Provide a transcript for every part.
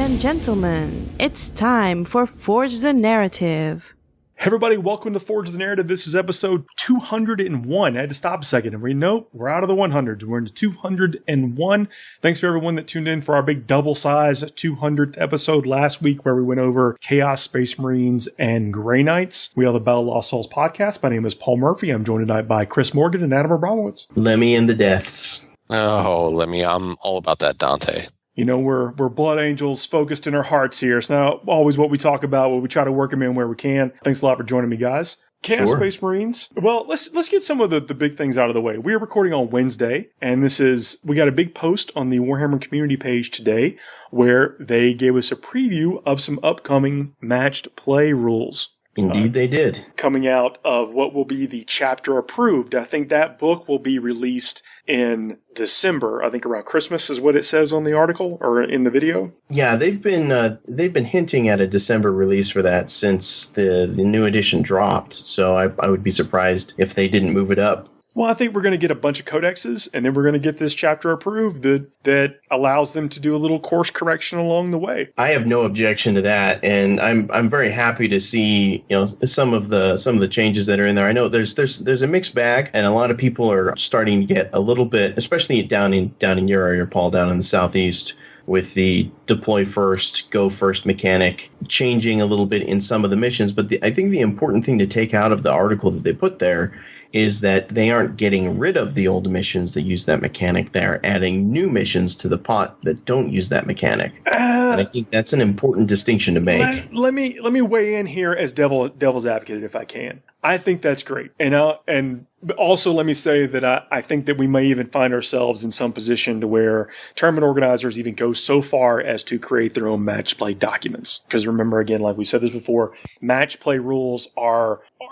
and gentlemen, it's time for Forge the Narrative. Hey everybody, welcome to Forge the Narrative. This is episode 201. I had to stop a second and we're out of the 100s. We're into 201. Thanks for everyone that tuned in for our big double size 200th episode last week where we went over Chaos Space Marines and Grey Knights. We are the Battle of Lost Souls podcast. My name is Paul Murphy. I'm joined tonight by Chris Morgan and Adam Abramowitz. Lemmy and the Deaths. Oh, Lemmy, I'm all about that Dante. You know, we're blood angels focused in our hearts here. It's not always what we talk about, but we try to work them in where we can. Thanks a lot for joining me, guys. Chaos Space Marines. Well, let's get some of the big things out of the way. We are recording on Wednesday, and we got a big post on the Warhammer community page today where they gave us a preview of some upcoming matched play rules. Indeed, they did. Coming out of what will be the chapter approved. I think that book will be released in December. I think around Christmas is what it says on the article or in the video. Yeah, they've been hinting at a December release for that since the new edition dropped. So I would be surprised if they didn't move it up. Well, I think we're going to get a bunch of codexes, and then we're going to get this chapter approved that allows them to do a little course correction along the way. I have no objection to that, and I'm very happy to see some of the changes that are in there. I know there's a mixed bag, and a lot of people are starting to get a little bit, especially down in your area, Paul, down in the southeast, with the deploy first, go first mechanic changing a little bit in some of the missions. But I think the important thing to take out of the article that they put there is that they aren't getting rid of the old missions that use that mechanic. They're adding new missions to the pot that don't use that mechanic. And I think that's an important distinction to make. Let me weigh in here as devil's advocate if I can. I think that's great. And also let me say that I think that we may even find ourselves in some position to where tournament organizers even go so far as to create their own match play documents. Because remember, again, like we said this before, match play rules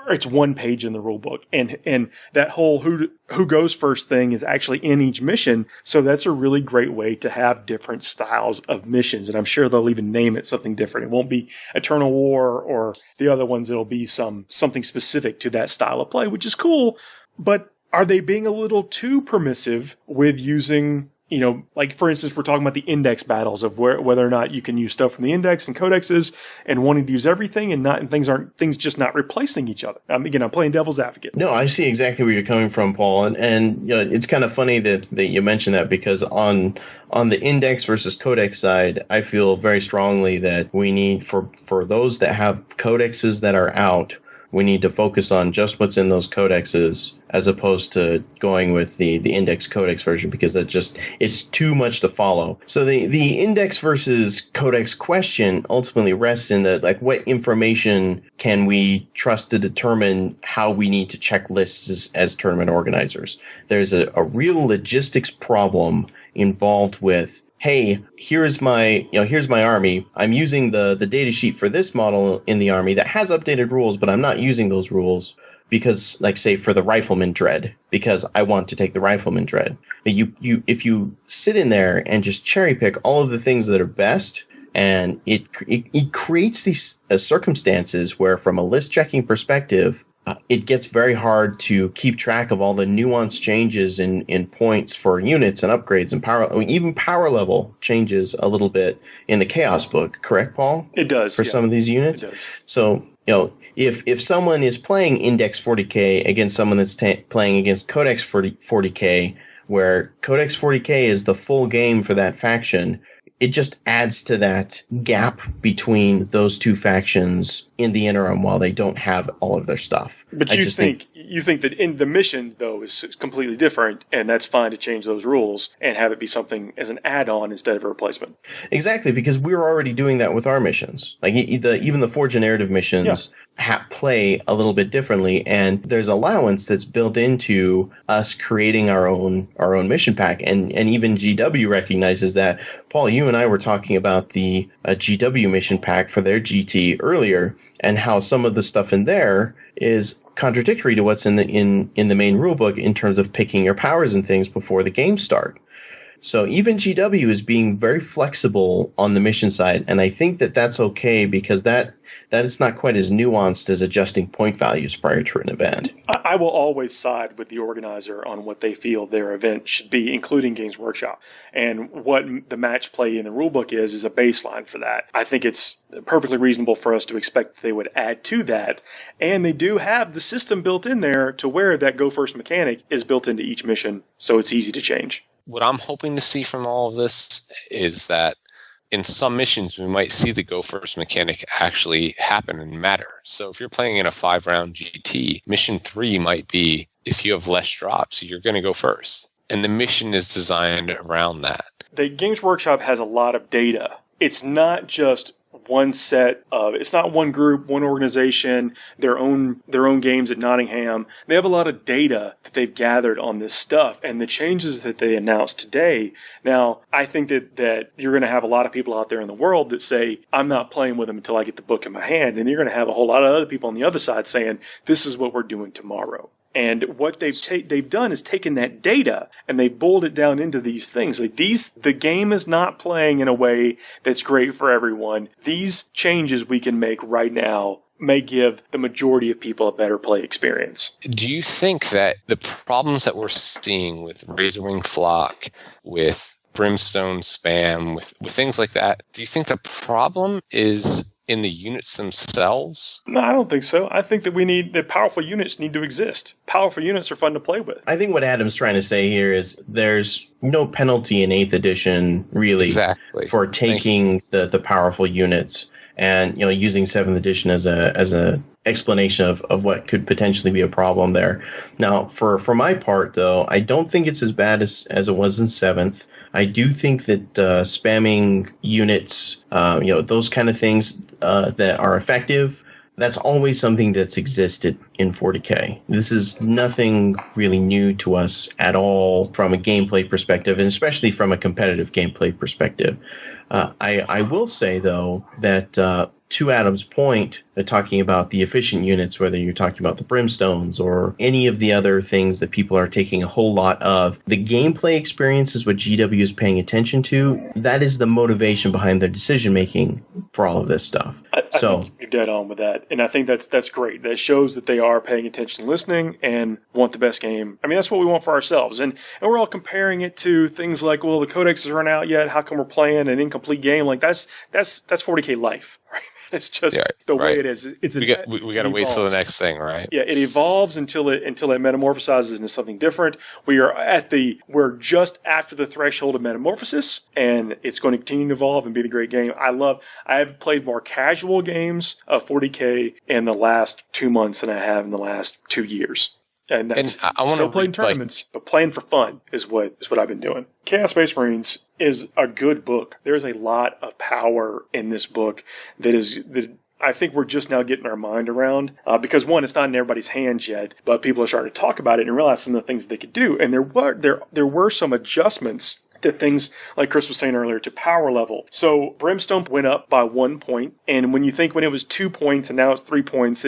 it's one page in the rule book. And that whole who goes first thing is actually in each mission. So that's a really great way to have different styles of missions. And I'm sure they'll even name it something different. It won't be Eternal War or the other ones. It'll be something specific to that style of play, which is cool. But are they being a little too permissive with using, like for instance, we're talking about the index battles of whether or not you can use stuff from the index and codexes and wanting to use everything and things just not replacing each other. I'm playing devil's advocate. No, I see exactly where you're coming from, Paul. And it's kind of funny that you mentioned that because on the index versus codex side, I feel very strongly that we need for those that have codexes that are out, we need to focus on just what's in those codexes as opposed to going with the index codex version because it's too much to follow. So the index versus codex question ultimately rests in what information can we trust to determine how we need to check lists as tournament organizers. There's a real logistics problem involved with, hey, here's my army. I'm using the data sheet for this model in the army that has updated rules, but I'm not using those rules because, like, say, for the rifleman dread, because I want to take the rifleman dread. If you sit in there and just cherry pick all of the things that are best, and it creates these circumstances where, from a list checking perspective, it gets very hard to keep track of all the nuanced changes in points for units and upgrades and power. I mean, even power level changes a little bit in the Chaos book, correct, Paul? It does. For some of these units? It does. So, if someone is playing Index 40k against someone that's playing against Codex 40k, where Codex 40k is the full game for that faction, it just adds to that gap between those two factions in the interim while they don't have all of their stuff. But you think that in the mission, though, is completely different, and that's fine to change those rules and have it be something as an add-on instead of a replacement. Exactly, because we're already doing that with our missions. Like even the Forge and Narrative missions play a little bit differently, and there's allowance that's built into us creating our own mission pack, and even GW recognizes that. Paul, you and I were talking about the GW mission pack for their GT earlier, and how some of the stuff in there is contradictory to what's in the main rulebook in terms of picking your powers and things before the game start. So even GW is being very flexible on the mission side, and I think that that's okay because that is not quite as nuanced as adjusting point values prior to an event. I will always side with the organizer on what they feel their event should be, including Games Workshop. And what the match play in the rulebook is a baseline for that. I think it's perfectly reasonable for us to expect that they would add to that. And they do have the system built in there to where that go first mechanic is built into each mission, so it's easy to change. What I'm hoping to see from all of this is that in some missions, we might see the go first mechanic actually happen and matter. So if you're playing in a 5-round GT, mission 3 might be, if you have less drops, you're going to go first. And the mission is designed around that. The Games Workshop has a lot of data. It's not just one set of, it's not one group, one organization, their own games at Nottingham. They have a lot of data that they've gathered on this stuff, and the changes that they announced today. Now, I think that you're going to have a lot of people out there in the world that say, I'm not playing with them until I get the book in my hand. And you're going to have a whole lot of other people on the other side saying, this is what we're doing tomorrow. And what they've done is taken that data and they've boiled it down into these things. Like the game is not playing in a way that's great for everyone. These changes we can make right now may give the majority of people a better play experience. Do you think that the problems that we're seeing with Razorwing Flock, with Brimstone spam, with things like that, do you think the problem is in the units themselves? No, I don't think so. I think that powerful units need to exist. Powerful units are fun to play with. I think what Adam's trying to say here is there's no penalty in 8th edition, really, for taking the powerful units and using 7th edition as a explanation of what could potentially be a problem there. Now, for my part, though, I don't think it's as bad as it was in 7th. I do think that spamming units, those kind of things that are effective, that's always something that's existed in 40k. This is nothing really new to us at all from a gameplay perspective, and especially from a competitive gameplay perspective. I will say, though, that to Adam's point, talking about the efficient units, whether you're talking about the Brimstones or any of the other things that people are taking a whole lot of, the gameplay experience is what GW is paying attention to. That is the motivation behind their decision-making for all of this stuff. I think you're dead on with that. And I think that's great. That shows that they are paying attention and listening and want the best game. I mean, that's what we want for ourselves. And we're all comparing it to things like, well, the codexes aren't out yet. How come we're playing an incomplete game? Like that's 40k life, right? It's just the way it is. We got to wait till the next thing, right? Yeah, it evolves until it metamorphosizes into something different. We're just after the threshold of metamorphosis, and it's going to continue to evolve and be the great game. I have played more casual games of 40k in the last 2 months than I have in the last 2 years. And that's I still playing tournaments, but playing for fun is what I've been doing. Chaos Space Marines is a good book. There's a lot of power in this book that I think we're just now getting our mind around. Because one, it's not in everybody's hands yet, but people are starting to talk about it and realize some of the things they could do. And there were some adjustments to things, like Chris was saying earlier, to power level. So Brimstone went up by 1 point, and when it was 2 points and now it's 3 points,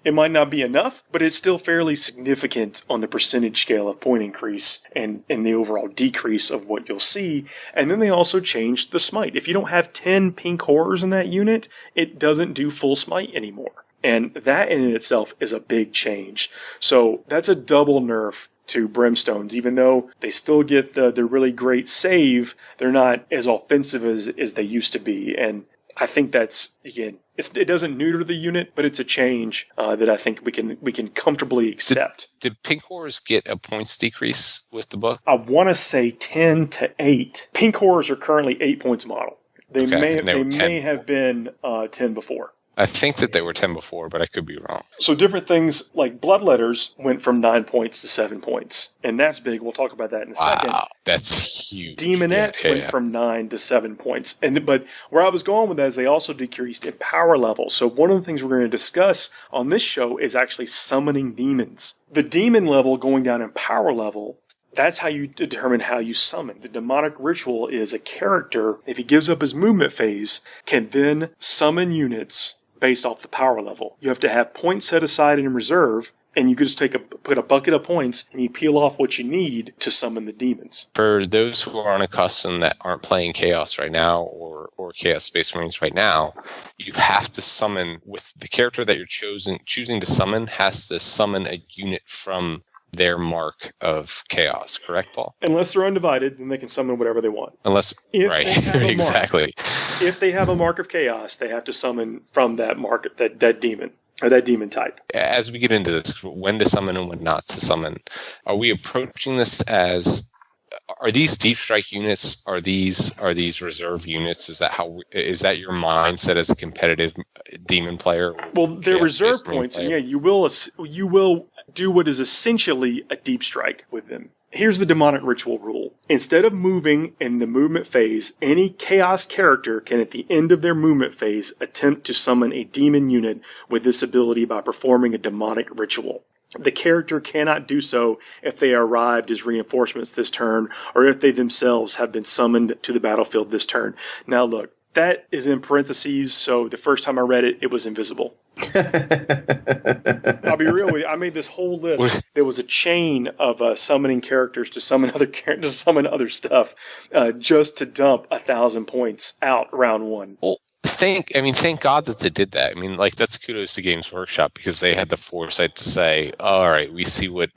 it might not be enough, but it's still fairly significant on the percentage scale of point increase and the overall decrease of what you'll see. And then they also changed the smite. If you don't have 10 pink horrors in that unit, it doesn't do full smite anymore. And that in itself is a big change. So that's a double nerf to Brimstones. Even though they still get the really great save, they're not as offensive as they used to be. And I think that's, again, it doesn't neuter the unit, but it's a change that I think we can comfortably accept. Did pink horrors get a points decrease with the book? I want to say 10 to 8. Pink horrors are currently 8 points a model. They may have been 10 before. I think that they were 10 before, but I could be wrong. So different things like Bloodletters went from 9 points to 7 points. And that's big. We'll talk about that in a second. Wow, that's huge. Demonettes went from 9 to 7 points. But where I was going with that is they also decreased in power level. So one of the things we're going to discuss on this show is actually summoning demons. The demon level going down in power level, that's how you determine how you summon. The demonic ritual is a character, if he gives up his movement phase, can then summon units based off the power level. You have to have points set aside in reserve, and you could just put a bucket of points and you peel off what you need to summon the demons. For those who are unaccustomed that aren't playing Chaos right now or Chaos Space Marines right now, you have to summon with the character that you're choosing to summon has to summon a unit from their mark of Chaos, correct, Paul? Unless they're undivided, then they can summon whatever they want. Right, exactly. If they have a mark of Chaos, they have to summon from that mark, that demon, or that demon type. As we get into this, when to summon and when not to summon, are we approaching this as... Are these deep strike units? Are these reserve units? Is that your mindset as a competitive demon player? Well, they're reserve points, and yeah, you will do what is essentially a deep strike with them. Here's the demonic ritual rule. Instead of moving in the movement phase, any chaos character can at the end of their movement phase attempt to summon a demon unit with this ability by performing a demonic ritual. The character cannot do so if they arrived as reinforcements this turn, or if they themselves have been summoned to the battlefield this turn. Now look, that is in parentheses, so the first time I read it, it was invisible. I'll be real with you. I made this whole list. There was a chain of summoning characters to summon other stuff, just to dump 1,000 points out round one. Well, thank God that they did that. I mean, like, that's kudos to Games Workshop because they had the foresight to say, all right, we see what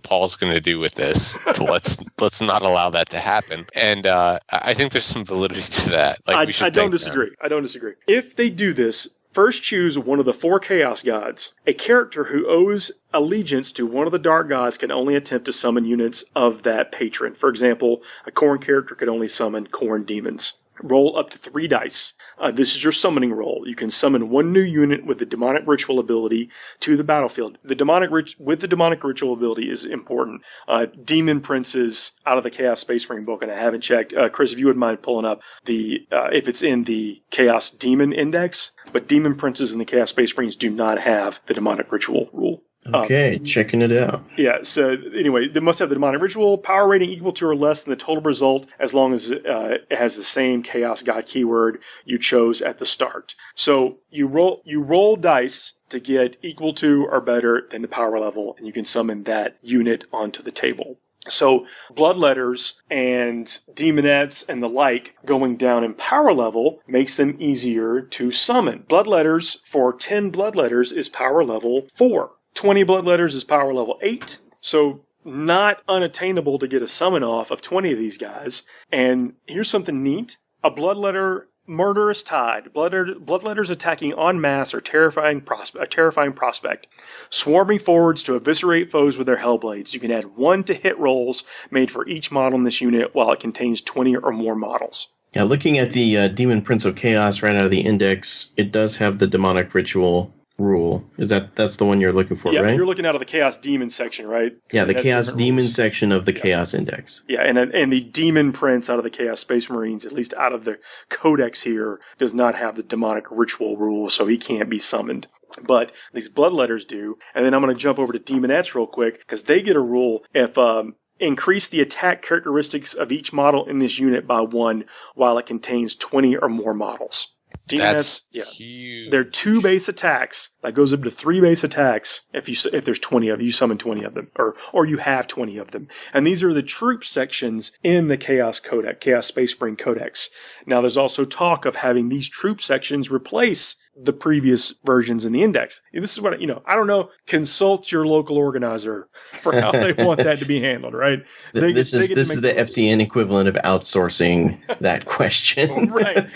Paul's going to do with this. let's not allow that to happen. And I think there's some validity to that. Like, I don't disagree. If they do this, first choose one of the 4 Chaos Gods. A character who owes allegiance to one of the Dark Gods can only attempt to summon units of that patron. For example, a Khorne character can only summon Khorne demons. Roll up to 3 dice. This is your summoning roll. You can summon 1 new unit with the demonic ritual ability to the battlefield. The demonic ritual ability is important. Demon Princes out of the Chaos Space Marine book, and I haven't checked. Chris, if you wouldn't mind pulling up if it's in the Chaos Demon Index, but Demon Princes and the Chaos Space Marines do not have the demonic ritual rule. Okay, checking it out. Yeah, so anyway, they must have the demonic ritual, power rating equal to or less than the total result, as long as it has the same Chaos God keyword you chose at the start. So you roll dice to get equal to or better than the power level, and you can summon that unit onto the table. So Bloodletters and Demonettes and the like going down in power level makes them easier to summon. Bloodletters for 10 Bloodletters is power level 4. 20 Bloodletters is power level 8, so not unattainable to get a summon off of 20 of these guys. And here's something neat. A Bloodletter Murderous Tide. Bloodletters attacking en masse are a terrifying prospect. Swarming forwards to eviscerate foes with their Hellblades. You can add 1 to hit rolls made for each model in this unit while it contains 20 or more models. Yeah, looking at the Demon Prince of Chaos right out of the index, it does have the demonic ritual rule. That's the one you're looking for, right? Yeah, you're looking out of the Chaos Demon section, right? Yeah, the Chaos Demon section of the Chaos Index. Yeah, and the Demon Prince out of the Chaos Space Marines, at least out of the Codex here, does not have the demonic ritual rule, so he can't be summoned. But these Bloodletters do. And then I'm going to jump over to Demonettes real quick, because they get a rule if increase the attack characteristics of each model in this unit by 1 while it contains 20 or more models. Demonettes, huge. They're 2 base attacks. That goes up to 3 base attacks if there's 20 of you summon 20 of them, or you have 20 of them. And these are the troop sections in the Chaos Space Marine Codex. Now there's also talk of having these troop sections replace the previous versions in the index. This is what, I don't know, consult your local organizer for how they want that to be handled, right? This is the FTN equivalent of outsourcing that question. Right.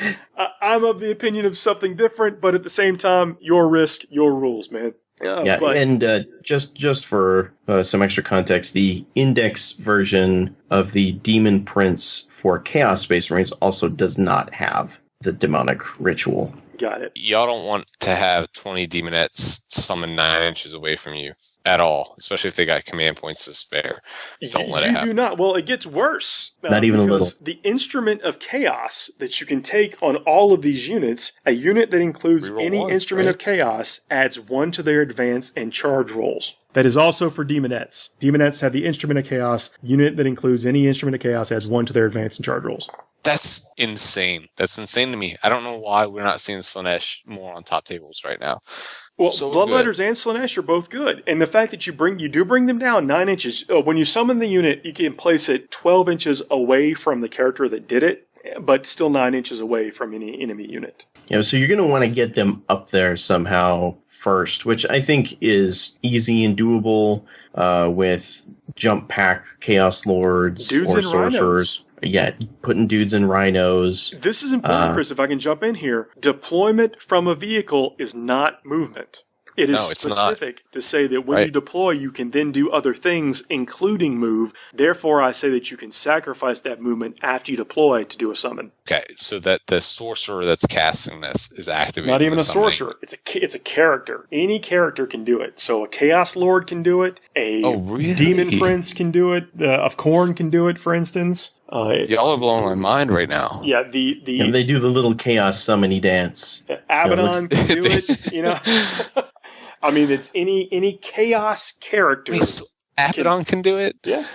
I'm of the opinion of something different, but at the same time, your risk, your rules, man. And just for some extra context, the index version of the Demon Prince for Chaos Space Marines also does not have the demonic ritual. Got it. Y'all don't want to have 20 Demonettes summoned 9 inches away from you at all, especially if they got command points to spare. Don't let it happen. You do not. Well, it gets worse. Not even a little. The instrument of chaos that you can take on all of these units, a unit that includes any instrument of chaos adds 1 to their advance and charge rolls. That is also for Demonettes. Demonettes have the instrument of chaos. Unit that includes any instrument of chaos adds 1 to their advance and charge rolls. That's insane. That's insane to me. I don't know why we're not seeing Slanesh more on top tables right now. Well, So Bloodletters and Slanesh are both good. And the fact that you do bring them down 9 inches, when you summon the unit, you can place it 12 inches away from the character that did it, but still 9 inches away from any enemy unit. Yeah, so you're going to want to get them up there somehow first, which I think is easy and doable with jump pack Chaos Lords Dudes or and sorcerers. rhinos. Yeah, putting dudes and rhinos. This is important, Chris, if I can jump in here. Deployment from a vehicle is not movement. It is specific to say that when you deploy, you can then do other things, including move. Therefore, I say that you can sacrifice that movement after you deploy to do a summon. Okay, so that the sorcerer that's casting this is activating. Not even the a summoning. sorcerer. It's a character. Any character can do it. So a Chaos Lord can do it. A Demon Prince can do it. Of Khorne can do it, for instance. Y'all are blowing my mind right now. Yeah, and they do the little chaos summony dance. Abaddon can do it. You know. I mean, it's any chaos character. Wait, so Abaddon can do it? Yeah.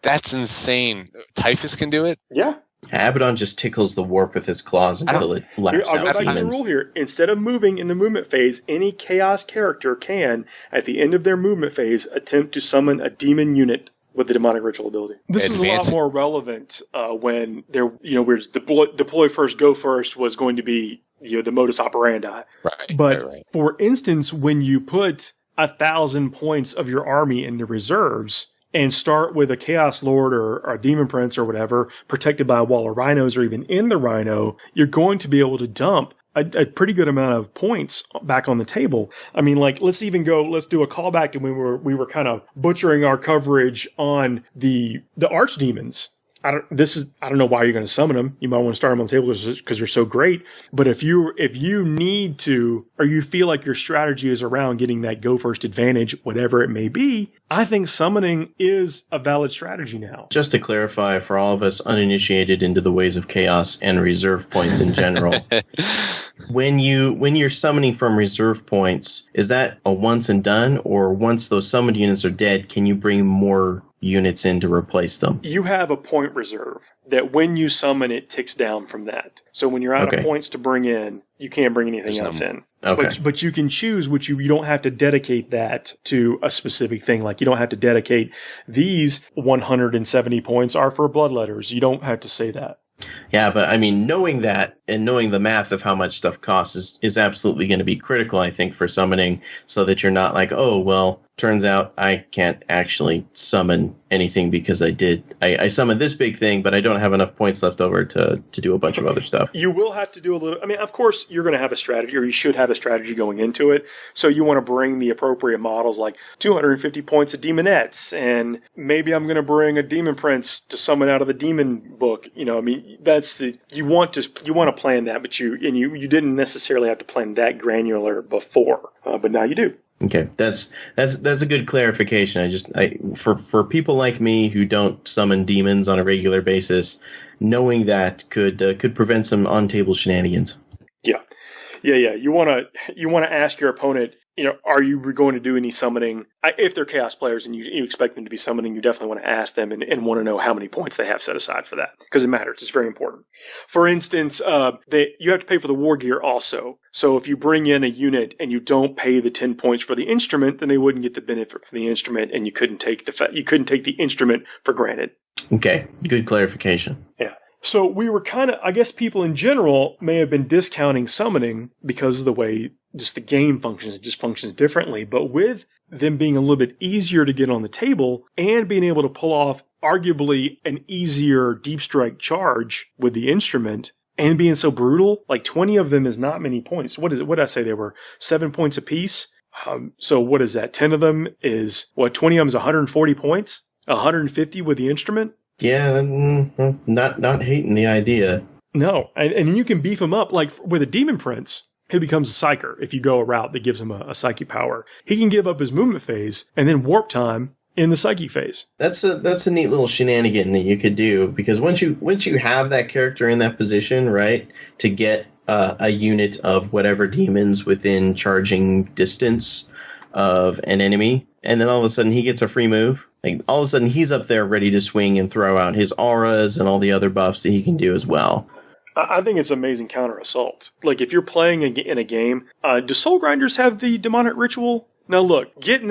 That's insane. Typhus can do it? Yeah. Abaddon just tickles the warp with his claws until it laps I'll go out back to the demons. rule here. Instead of moving in the movement phase, any chaos character can, at the end of their movement phase, attempt to summon a demon unit with the demonic ritual ability. This is a lot more relevant when we're deploy first, go first was going to be the modus operandi. Right. But for instance, when you put 1,000 points of your army into reserves and start with a Chaos Lord or a Demon Prince or whatever, protected by a wall of rhinos or even in the rhino, you're going to be able to dump a pretty good amount of points back on the table. I mean, like, let's do a callback to when we were kind of butchering our coverage on the archdemons. I don't know why you're going to summon them. You might want to start them on the table because they're so great. But if you need to, or you feel like your strategy is around getting that go first advantage, whatever it may be, I think summoning is a valid strategy now. Just to clarify for all of us uninitiated into the ways of chaos and reserve points in general, when you're summoning from reserve points, is that a once and done, or once those summoned units are dead, can you bring more units in to replace them? You have a point reserve that when you summon it ticks down from that. So when you're out of points to bring in, you can't bring anything else in. Okay. But you can choose which you don't have to dedicate that to a specific thing. Like you don't have to dedicate these 170 points are for bloodletters. You don't have to say that. Yeah, but I mean, knowing that and knowing the math of how much stuff costs is absolutely going to be critical, I think, for summoning, so that you're not like, oh, well, turns out I can't actually summon anything because I summoned this big thing, but I don't have enough points left over to do a bunch of other stuff. You will have to do a little, I mean, of course, you're going to have a strategy, or you should have a strategy going into it. So you want to bring the appropriate models like 250 points of demonettes, and maybe I'm going to bring a demon prince to summon out of the demon book. You know, I mean, you want to plan that, but you didn't necessarily have to plan that granular before, but now you do. Okay, that's a good clarification. For people like me who don't summon demons on a regular basis, knowing that could prevent some on-table shenanigans. Yeah. You want to ask your opponent, are you going to do any summoning? If they're chaos players and you expect them to be summoning, you definitely want to ask them and want to know how many points they have set aside for that, because it matters. It's very important. For instance, you have to pay for the war gear also. So if you bring in a unit and you don't pay the 10 points for the instrument, then they wouldn't get the benefit from the instrument, and you couldn't take the instrument for granted. Okay, good clarification. Yeah. So we were I guess people in general may have been discounting summoning because of the way just the game functions. It just functions differently. But with them being a little bit easier to get on the table and being able to pull off arguably an easier deep strike charge with the instrument and being so brutal, like 20 of them is not many points. What did I say? They were 7 points apiece. So what is that? 10 of them is 20 of them is 140 points, 150 with the instrument. Yeah, not hating the idea. No, and you can beef him up like with a Demon Prince, who becomes a Psyker if you go a route that gives him a Psyche power. He can give up his movement phase and then warp time in the Psyche phase. That's a neat little shenanigan that you could do, because once you have that character in that position, right, to get a unit of whatever demons within charging distance of an enemy, and then all of a sudden he gets a free move. Like all of a sudden he's up there ready to swing and throw out his auras and all the other buffs that he can do as well. I think it's amazing counter assault. Like if you're playing in a game, do Soul Grinders have the demonic ritual? Now look, getting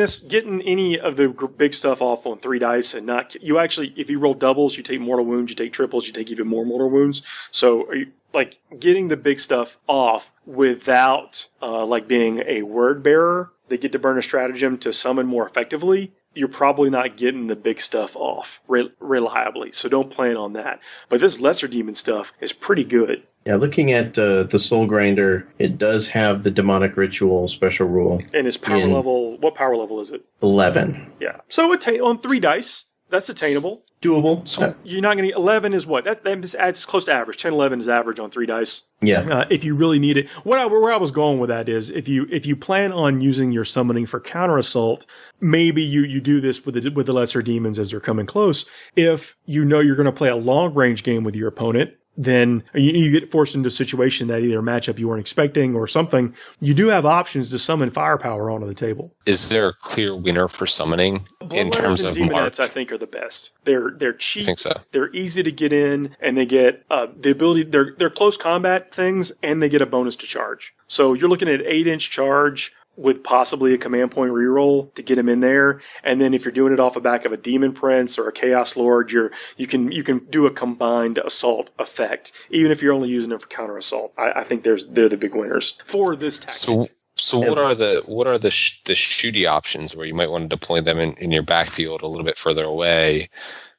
any of the big stuff off on 3 dice and not, you actually, if you roll doubles, you take mortal wounds, you take triples, you take even more mortal wounds. So are you, like getting the big stuff off without like being a word bearer, they get to burn a stratagem to summon more effectively. You're probably not getting the big stuff off reliably, so don't plan on that. But this lesser demon stuff is pretty good. Yeah, looking at the Soul Grinder, it does have the demonic ritual special rule. And its power level, what power level is it? 11. Yeah, so on 3 dice, that's attainable. Doable. So you're not going to. 11 is what? That adds close to average. 10, 11 is average on 3 dice. Yeah. If you really need it, where I was going with that is if you plan on using your summoning for counter assault, maybe you do this with the lesser demons as they're coming close. If you know you're going to play a long range game with your opponent, then you get forced into a situation that either a matchup you weren't expecting or something. You do have options to summon firepower onto the table. Is there a clear winner for summoning in terms of Demonettes, I think, are the best. They're cheap. I think so. They're easy to get in, and they get the ability. They're close combat things, and they get a bonus to charge. So you're looking at 8-inch charge with possibly a command point reroll to get him in there. And then if you're doing it off the back of a Demon Prince or a Chaos Lord, you can do a combined assault effect, even if you're only using it for counter assault. I think they're the big winners for this tactic. So what are the shooty options where you might want to deploy them in your backfield a little bit further away,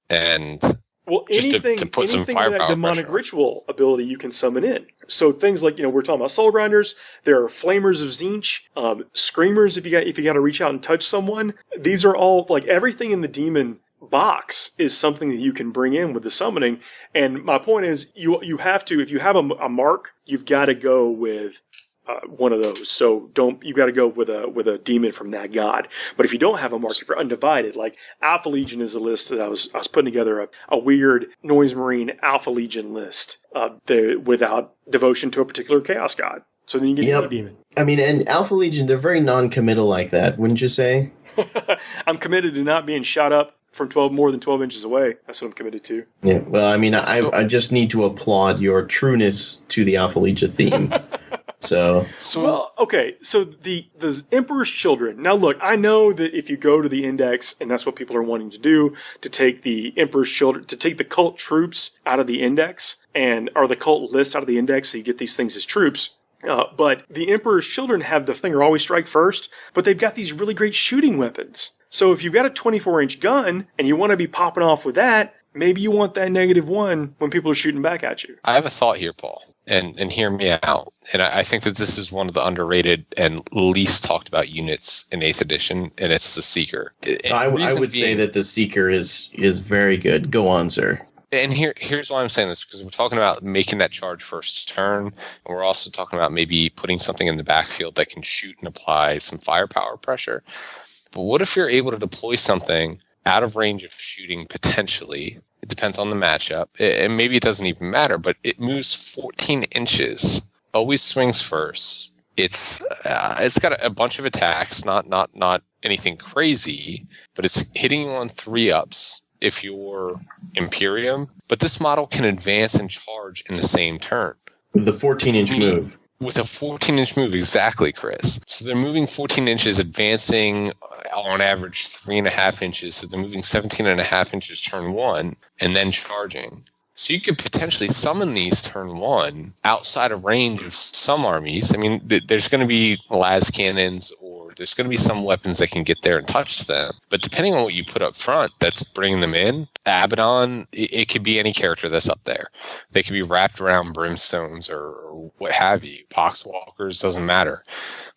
and anything to put some with firepower that demonic pressure. Ritual ability you can summon in. So things like, we're talking about Soul Grinders, there are Flamers of Tzeentch, Screamers if you got to reach out and touch someone. These are all, like, everything in the demon box is something that you can bring in with the summoning. And my point is, you have to, if you have a mark, you've got to go with one of those. So you got to go with a demon from that god. But if you don't have a mark, if you're undivided, like Alpha Legion is a list that I was putting together a weird Noise Marine Alpha Legion list without devotion to a particular chaos god. So then you get another demon. I mean, and Alpha Legion, they're very non-committal like that, wouldn't you say? I'm committed to not being shot up from more than 12 inches away. That's what I'm committed to. Yeah. Well, I mean, I just need to applaud your trueness to the Alpha Legion theme. So the Emperor's Children. Now, look, I know that if you go to the index, and that's what people are wanting to do, to take the Emperor's Children, to take the cult troops out of the index, or the cult list out of the index, so you get these things as troops. But the Emperor's Children have the thing, or always strike first, but they've got these really great shooting weapons. So if you've got a 24-inch gun, and you want to be popping off with that, maybe you want that -1 when people are shooting back at you. I have a thought here, Paul, and hear me out. And I think that this is one of the underrated and least talked about units in 8th edition, and it's the Seeker. I would say that the Seeker is very good. Go on, sir. And here's why I'm saying this, because we're talking about making that charge first turn, and we're also talking about maybe putting something in the backfield that can shoot and apply some firepower pressure. But what if you're able to deploy something out of range of shooting potentially? It depends on the matchup. And maybe it doesn't even matter, but it moves 14 inches, always swings first. It's got a bunch of attacks, not anything crazy, but it's hitting you on 3-ups if you're Imperium. But this model can advance and charge in the same turn. With the 14-inch move. With a 14-inch move, exactly, Chris. So they're moving 14 inches, advancing on average 3.5 inches. So they're moving 17.5 inches turn 1, and then charging. So you could potentially summon these turn 1 outside of range of some armies. I mean, there's going to be las cannons, or there's going to be some weapons that can get there and touch them. But depending on what you put up front that's bringing them in, Abaddon, it could be any character that's up there. They could be wrapped around brimstones or what have you. Poxwalkers, doesn't matter.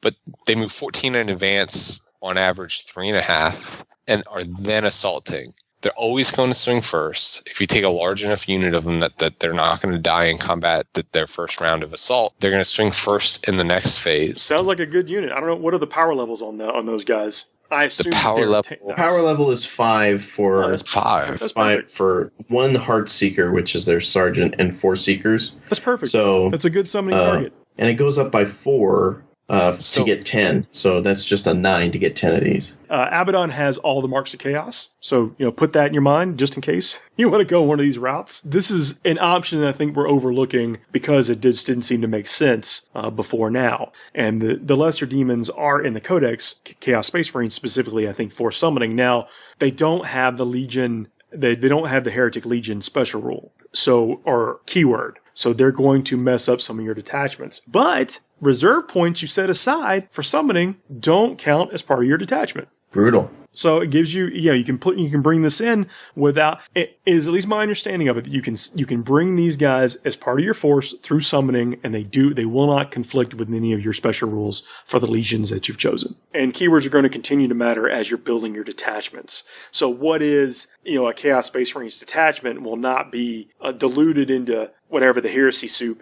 But they move 14 in advance, on average 3.5, and are then assaulting. They're always going to swing first. If you take a large enough unit of them that they're not going to die in combat, their first round of assault, they're going to swing first in the next phase. Sounds like a good unit. I don't know, what are the power levels on those guys? I assume the power level is 5 for that's 5. That's 5 for 1 Heartseeker, which is their sergeant, and 4 Seekers. That's perfect. So that's a good summoning target. And it goes up by 4 to get 10. So that's just a 9 to get 10 of these. Abaddon has all the marks of chaos. So, put that in your mind just in case you want to go one of these routes. This is an option that I think we're overlooking because it just didn't seem to make sense before now. And the lesser demons are in the Codex, Chaos Space Marines specifically, I think, for summoning. Now, they don't have the Legion, they don't have the Heretic Legion special rule. Or keyword. So they're going to mess up some of your detachments. But reserve points you set aside for summoning don't count as part of your detachment. Brutal. So it gives you, you can bring this in without, it is at least my understanding of it, that you can bring these guys as part of your force through summoning, and they will not conflict with any of your special rules for the legions that you've chosen. And keywords are going to continue to matter as you're building your detachments. So what is, a Chaos Space Marines detachment will not be diluted into whatever the heresy soup.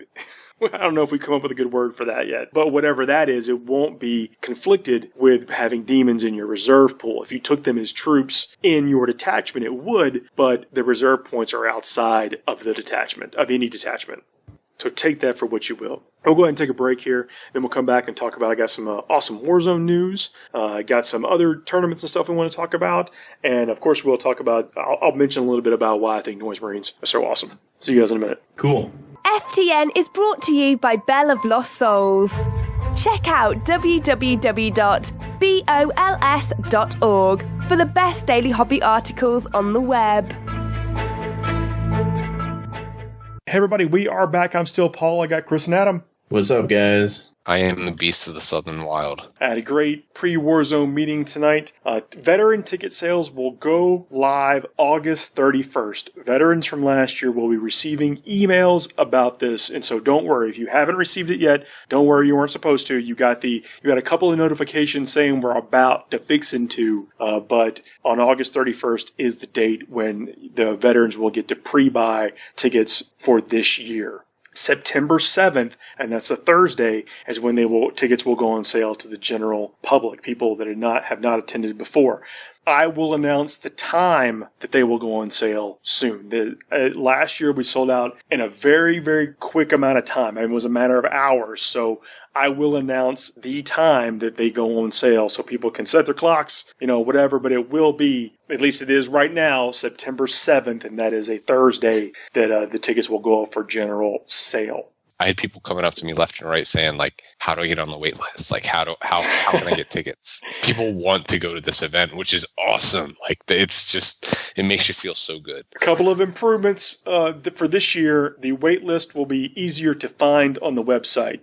I don't know if we come up with a good word for that yet, but whatever that is, it won't be conflicted with having demons in your reserve pool. If you took them as troops in your detachment, it would, but the reserve points are outside of the detachment, of any detachment. So take that for what you will. We'll go ahead and take a break here. Then we'll come back and talk about, I got some awesome Warzone news. Got some other tournaments and stuff we want to talk about. And of course, we'll talk about, I'll mention a little bit about why I think Noise Marines are so awesome. See you guys in a minute. Cool. FTN is brought to you by Bell of Lost Souls. Check out www.bols.org for the best daily hobby articles on the web. Hey everybody, we are back. I'm still Paul. I got Chris and Adam. What's up, guys? I am the beast of the Southern Wild. I had a great pre-Warzone meeting tonight. Veteran ticket sales will go live August 31st. Veterans from last year will be receiving emails about this, and so don't worry. If you haven't received it yet, don't worry, you weren't supposed to. You got a couple of notifications saying we're about to fix into, but on August 31st is the date when the veterans will get to pre-buy tickets for this year. September 7th, and that's a Thursday, is when tickets will go on sale to the general public, people that have not attended before. I will announce the time that they will go on sale soon. Last year we sold out in a very, very quick amount of time. It was a matter of hours. So I will announce the time that they go on sale so people can set their clocks, whatever. But it will be, at least it is right now, September 7th, and that is a Thursday that the tickets will go up for general sale. I had people coming up to me left and right saying, like, how do I get on the wait list? Like, how can I get tickets? People want to go to this event, which is awesome. Like, it makes you feel so good. A couple of improvements for this year. The wait list will be easier to find on the website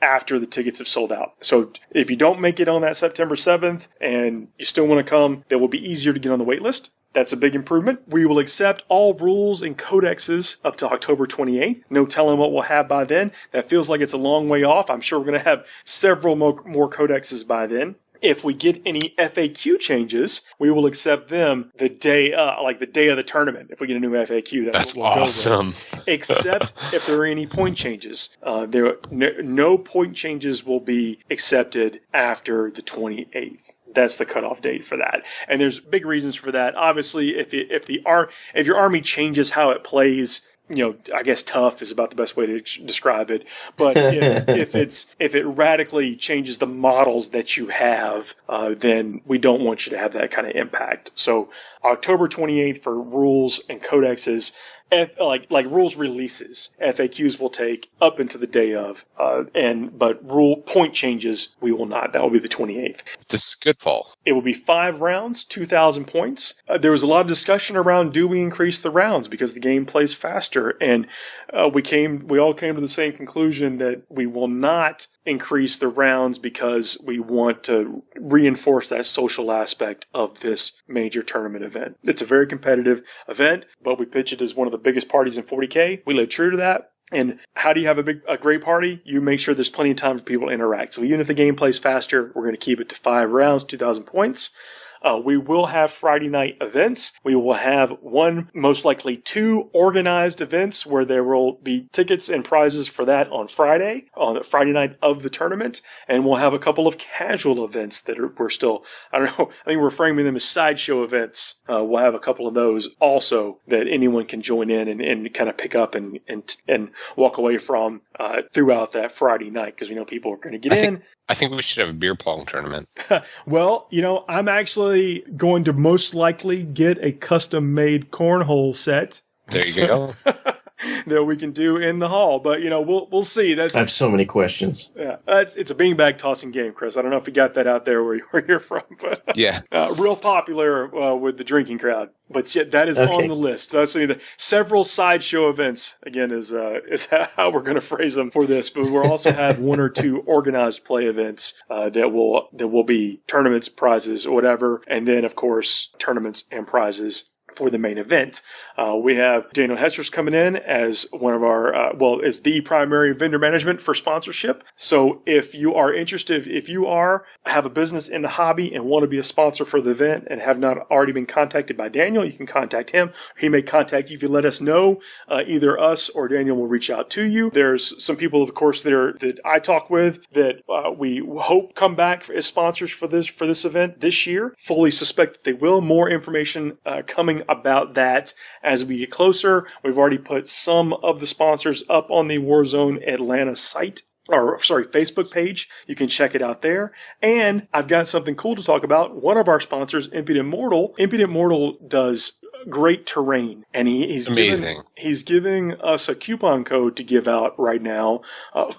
after the tickets have sold out. So if you don't make it on that September 7th and you still want to come, it will be easier to get on the wait list. That's a big improvement. We will accept all rules and codexes up to October 28th. No telling what we'll have by then. That feels like it's a long way off. I'm sure we're going to have several more codexes by then. If we get any FAQ changes, we will accept them the day of the tournament. If we get a new FAQ, that's what we'll awesome. Go with. Except if there are any point changes. No point changes will be accepted after the 28th. That's the cutoff date for that. And there's big reasons for that. Obviously, if your army changes how it plays, I guess tough is about the best way to describe it. But if it radically changes the models that you have, then we don't want you to have that kind of impact. So October 28th for rules and codexes. Like rules releases, FAQs will take up into the day of, but rule point changes we will not. That will be the 28th. This is good, Paul. It will be 5 rounds, 2,000 points. There was a lot of discussion around, do we increase the rounds because the game plays faster? And we all came to the same conclusion that we will not increase the rounds because we want to reinforce that social aspect of this major tournament event. It's a very competitive event, but we pitch it as one of the biggest parties in 40k. We live true to that. And how do you have a great party? You make sure there's plenty of time for people to interact. So even if the game plays faster, we're going to keep it to 5 rounds, 2,000 points. We will have Friday night events. We will have most likely 2 organized events where there will be tickets and prizes for that on the Friday night of the tournament. And we'll have a couple of casual events that we're still, I think we're framing them as sideshow events. We'll have a couple of those also that anyone can join in and kind of pick up and walk away from throughout that Friday night, because we know people are going to get in. I think we should have a beer pong tournament. Well, I'm actually going to most likely get a custom-made cornhole set. There you go. That we can do in the hall, but we'll see. I have so many questions. Yeah, it's a beanbag tossing game, Chris. I don't know if you got that out there where you're from, but yeah, real popular with the drinking crowd. But yet that is on the list. So the several sideshow events again is how we're going to phrase them for this. But we'll also have one or two organized play events that will be tournaments, prizes, or whatever, and then of course tournaments and prizes for the main event. We have Daniel Hester's coming in as one of our, as the primary vendor management for sponsorship. So if you are interested, if you have a business in the hobby and want to be a sponsor for the event and have not already been contacted by Daniel, you can contact him. He may contact you if you let us know. Either us or Daniel will reach out to you. There's some people, of course, that I talk with that we hope come back as sponsors for this event this year. Fully suspect that they will. More information coming about that as we get closer. We've already put some of the sponsors up on the Warzone Atlanta site. Facebook page. You can check it out there. And I've got something cool to talk about. One of our sponsors, Impudent Mortal does great terrain, and he's giving us a coupon code to give out right now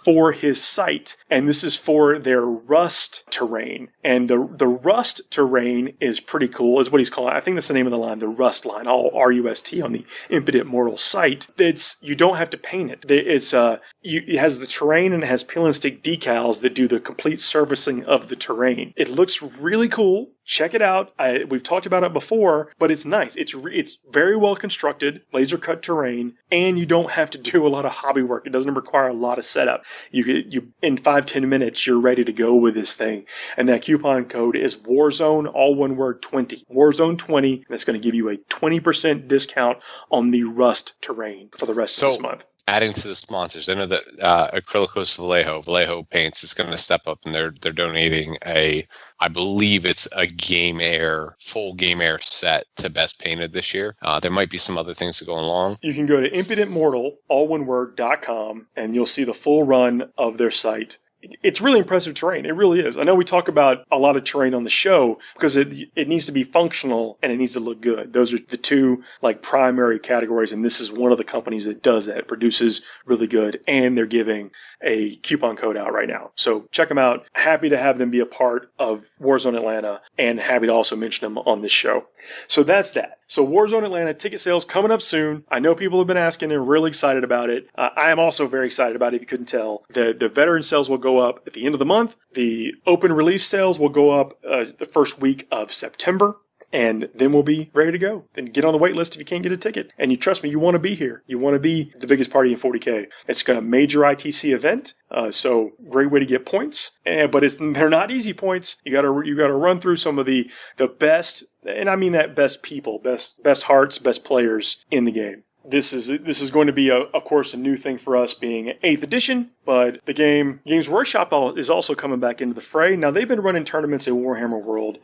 for his site, and this is for their Rust terrain. And the Rust terrain is pretty cool, is what he's calling it. I think that's the name of the line, the Rust line, all R-U-S-T on the Impudent Mortal site. You don't have to paint it. It has the terrain and it has peel and stick decals that do the complete surfacing of the terrain. It looks really cool. Check it out. We've talked about it before, but it's nice. It's very well constructed, laser cut terrain, and you don't have to do a lot of hobby work. It doesn't require a lot of setup. You in 5-10 minutes, you're ready to go with this thing. And that coupon code is Warzone, all one word, 20. Warzone 20, and it's going to give you a 20% discount on the Rust terrain for the rest of this month. Adding to the sponsors, I know that Acrylicos Vallejo Paints is going to step up, and they're donating I believe it's a full Game Air set to Best Painted this year. There might be some other things to go along. You can go to impudentmortal, all one word.com, and you'll see the full run of their site. It's really impressive terrain. It really is. I know we talk about a lot of terrain on the show because it needs to be functional and it needs to look good. Those are the two primary categories, and this is one of the companies that does that. It produces really good, and they're giving a coupon code out right now. So check them out. Happy to have them be a part of Warzone Atlanta, and happy to also mention them on this show. So that's that. So Warzone Atlanta ticket sales coming up soon. I know people have been asking. They're really excited about it. I am also very excited about it, if you couldn't tell. The veteran sales will go up at the end of the month. The open release sales will go up the first week of September. And then we'll be ready to go. Then get on the wait list if you can't get a ticket. And you trust me, you want to be here. You want to be the biggest party in 40K. It's got a major ITC event, so great way to get points. But they're not easy points. You got to run through some of the best, and I mean that best people, best hearts, best players in the game. This is going to be, of course, a new thing for us being 8th edition, but the Games Workshop is also coming back into the fray. Now, they've been running tournaments in Warhammer World,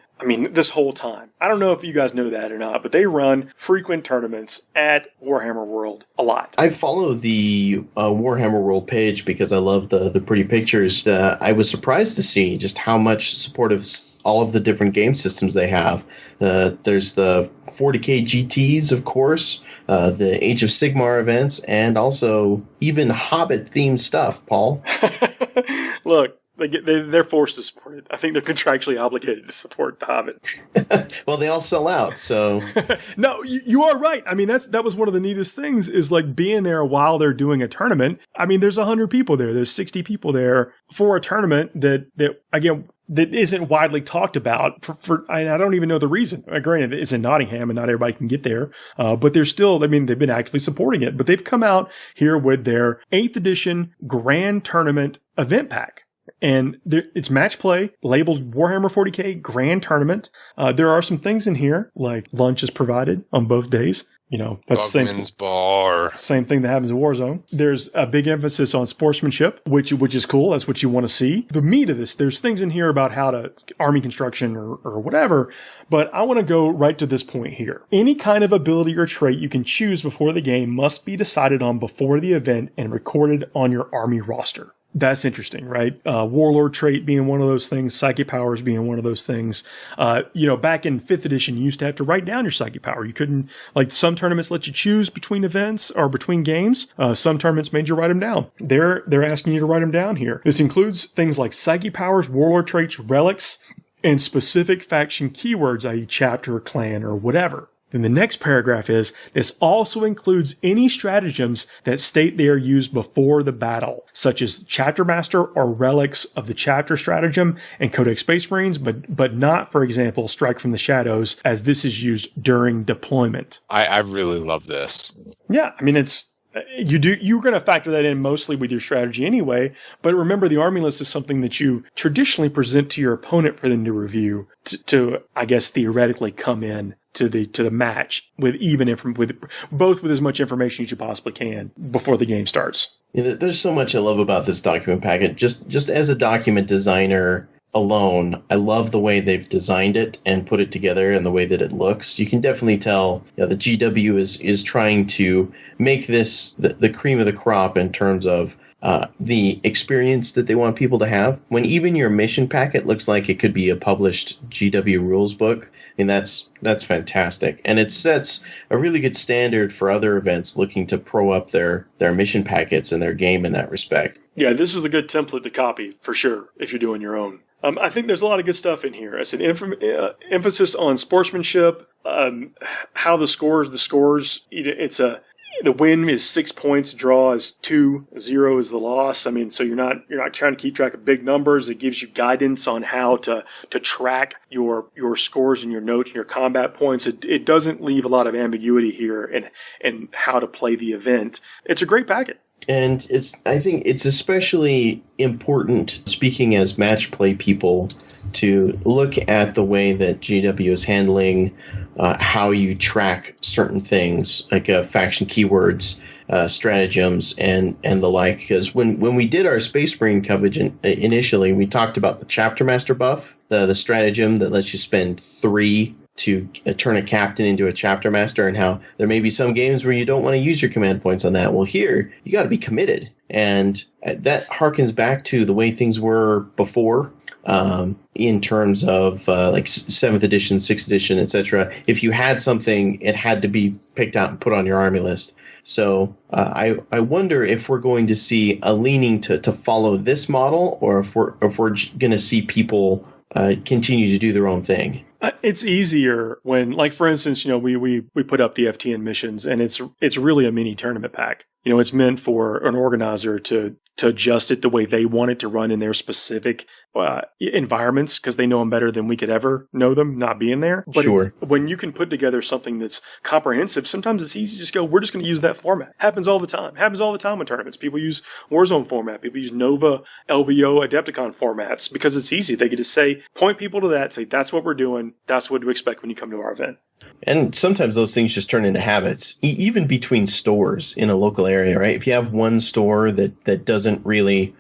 this whole time. I don't know if you guys know that or not, but they run frequent tournaments at Warhammer World a lot. I follow the Warhammer World page because I love the pretty pictures. I was surprised to see just how much support of all of the different game systems they have. There's the 40k GTs, of course, the Age of Sigmar events, and also even Hobbit-themed stuff, Paul. Look, they're forced to support it. I think they're contractually obligated to support the Hobbit. Well, they all sell out, so... No, you are right. That was one of the neatest things, is being there while they're doing a tournament. There's 100 people there. There's 60 people there for a tournament that again, that isn't widely talked about I don't even know the reason. Granted, it's in Nottingham and not everybody can get there. But they're still, they've been actively supporting it. But they've come out here with their 8th edition Grand Tournament event pack. And it's match play, labeled Warhammer 40k Grand Tournament. There are some things in here, like lunch is provided on both days. That's the same thing that happens in Warzone. There's a big emphasis on sportsmanship, which is cool. That's what you want to see. The meat of this, there's things in here about how to army construction or whatever, but I want to go right to this point here. Any kind of ability or trait you can choose before the game must be decided on before the event and recorded on your army roster. That's interesting, right? Warlord trait being one of those things, psychic powers being one of those things. Back in 5th edition, you used to have to write down your psychic power. You couldn't, like, some tournaments let you choose between events or between games. Some tournaments made you write them down. They're asking you to write them down here. This includes things like psychic powers, warlord traits, relics, and specific faction keywords, i.e. chapter, clan, or whatever. Then the next paragraph is, this also includes any stratagems that state they are used before the battle, such as chapter master or relics of the chapter stratagem and Codex Space Marines, but not, for example, Strike from the Shadows, as this is used during deployment. I really love this. Yeah, I mean, you're going to factor that in mostly with your strategy anyway, but remember, the army list is something that you traditionally present to your opponent for them to review, to I guess, theoretically come in to the match with with as much information as you possibly can before the game starts. Yeah, there's so much I love about this document packet. Just as a document designer alone, I love the way they've designed it and put it together and the way that it looks. You can definitely tell the GW is trying to make this the cream of the crop in terms of the experience that they want people to have. When even your mission packet looks like it could be a published GW rules book, and that's fantastic. And it sets a really good standard for other events looking to pro up their mission packets and their game in that respect. Yeah, this is a good template to copy, for sure, if you're doing your own. I think there's a lot of good stuff in here. It's an emphasis on sportsmanship, how the scores, the win is 6 points, draw is 2, 0 is the loss. I mean, so you're not trying to keep track of big numbers. It gives you guidance on how to track your scores and your notes and your combat points. It doesn't leave a lot of ambiguity here in how to play the event. It's a great packet. And I think it's especially important, speaking as match play people, to look at the way that GW is handling how you track certain things, like faction keywords, stratagems, and the like. Because when we did our Space Marine coverage initially, we talked about the Chapter Master buff, the stratagem that lets you spend 3 to turn a captain into a chapter master, and how there may be some games where you don't want to use your command points on that. Well, here, you got to be committed. And that harkens back to the way things were before, in terms of like 7th edition, 6th edition, etc. If you had something, it had to be picked out and put on your army list. So I wonder if we're going to see a leaning to follow this model, or if we're going to see people continue to do their own thing. It's easier when, like, for instance, we put up the FTN missions, and it's really a mini tournament pack. It's meant for an organizer to adjust it the way they want it to run in their specific environments, because they know them better than we could ever know them, not being there. But sure, when you can put together something that's comprehensive, sometimes it's easy to just go, we're just going to use that format. Happens all the time in tournaments. People use Warzone format. People use Nova, LVO, Adepticon formats because it's easy. They can just point people to that, say, that's what we're doing. That's what to expect when you come to our event. And sometimes those things just turn into habits, even between stores in a local area, right? If you have one store that doesn't really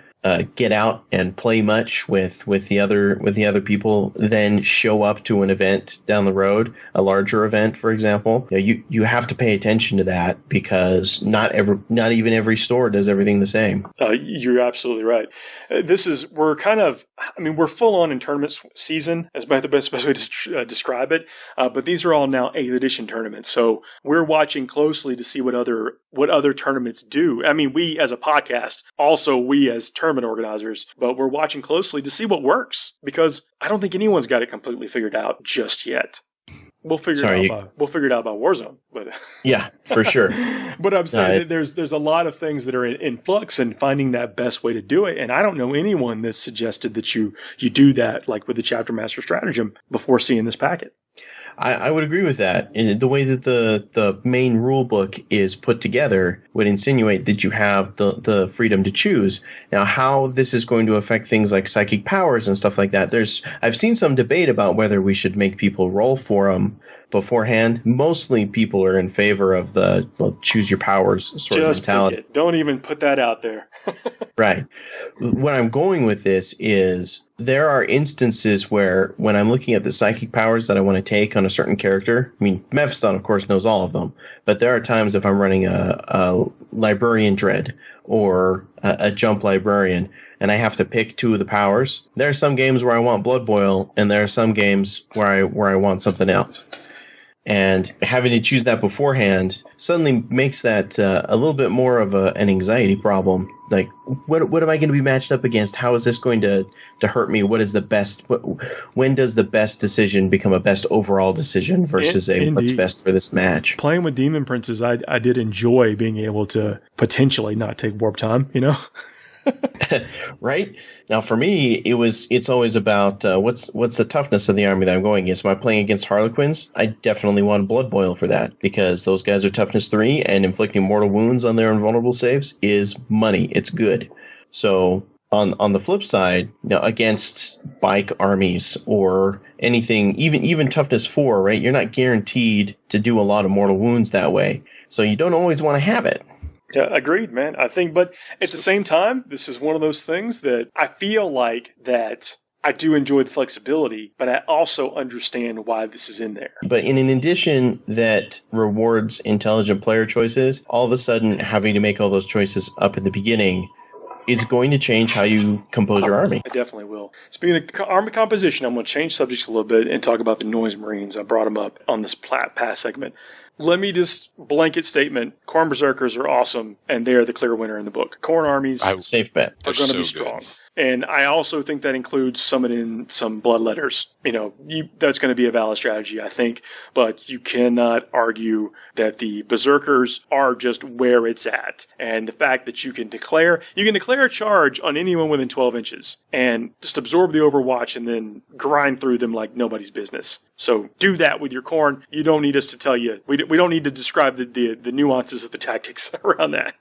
get out and play much with the other people, then show up to an event down the road, a larger event, for example, you have to pay attention to that, because not even every store does everything the same. You're absolutely right. We're full on in tournament season, as by the best way to describe it. But these are all now 8th edition tournaments, so we're watching closely to see what other tournaments do. I mean, we as a podcast, also we as tournament organizers, but we're watching closely to see what works, because I don't think anyone's got it completely figured out just yet. We'll figure it out about Warzone, but yeah, for sure. But I'm saying that there's a lot of things that are in flux, and finding that best way to do it. And I don't know anyone that's suggested that you do that, like with the Chapter Master stratagem, before seeing this packet. I would agree with that. And the way that the main rule book is put together would insinuate that you have the freedom to choose. Now, how this is going to affect things like psychic powers and stuff like that, I've seen some debate about whether we should make people roll for them beforehand. Mostly people are in favor of the choose your powers sort of mentality. Pick it. Don't even put that out there. Right. Where I'm going with this is, there are instances where, when I'm looking at the psychic powers that I want to take on a certain character, I mean, Mephiston, of course, knows all of them, but there are times if I'm running a librarian dread or a jump librarian, and I have to pick two of the powers. There are some games where I want Blood Boil, and there are some games where I want something else. And having to choose that beforehand suddenly makes that a little bit more of an anxiety problem. Like, what am I going to be matched up against? How is this going to hurt me? What is the best? When does the best decision become a best overall decision versus what's best for this match? Playing with Demon Princes, I did enjoy being able to potentially not take warp time, you know? Right? Now, for me, it's always about what's the toughness of the army that I'm going against. Am I playing against Harlequins? I definitely want Blood Boil for that, because those guys are toughness 3, and inflicting mortal wounds on their invulnerable saves is money. It's good. So on the flip side, against bike armies or anything, even toughness 4, right? You're not guaranteed to do a lot of mortal wounds that way. So you don't always want to have it. Yeah, agreed, man. I think, but at the same time, this is one of those things that I feel like that I do enjoy the flexibility, but I also understand why this is in there. But in an addition that rewards intelligent player choices, all of a sudden having to make all those choices up at the beginning is going to change how you compose your army. I definitely will. Speaking of army composition, I'm going to change subjects a little bit and talk about the Noise Marines. I brought them up on this past segment. Let me just blanket statement. Khorne Berserkers are awesome, and they are the clear winner in the book. Khorne armies safe bet. are going to be strong. And I also think that includes summoning some bloodletters. That's going to be a valid strategy, I think. But you cannot argue that the Berserkers are just where it's at. And the fact that you can declare a charge on anyone within 12 inches and just absorb the Overwatch and then grind through them like nobody's business. So do that with your Khorne. You don't need us to tell you. We don't need to describe the nuances of the tactics around that.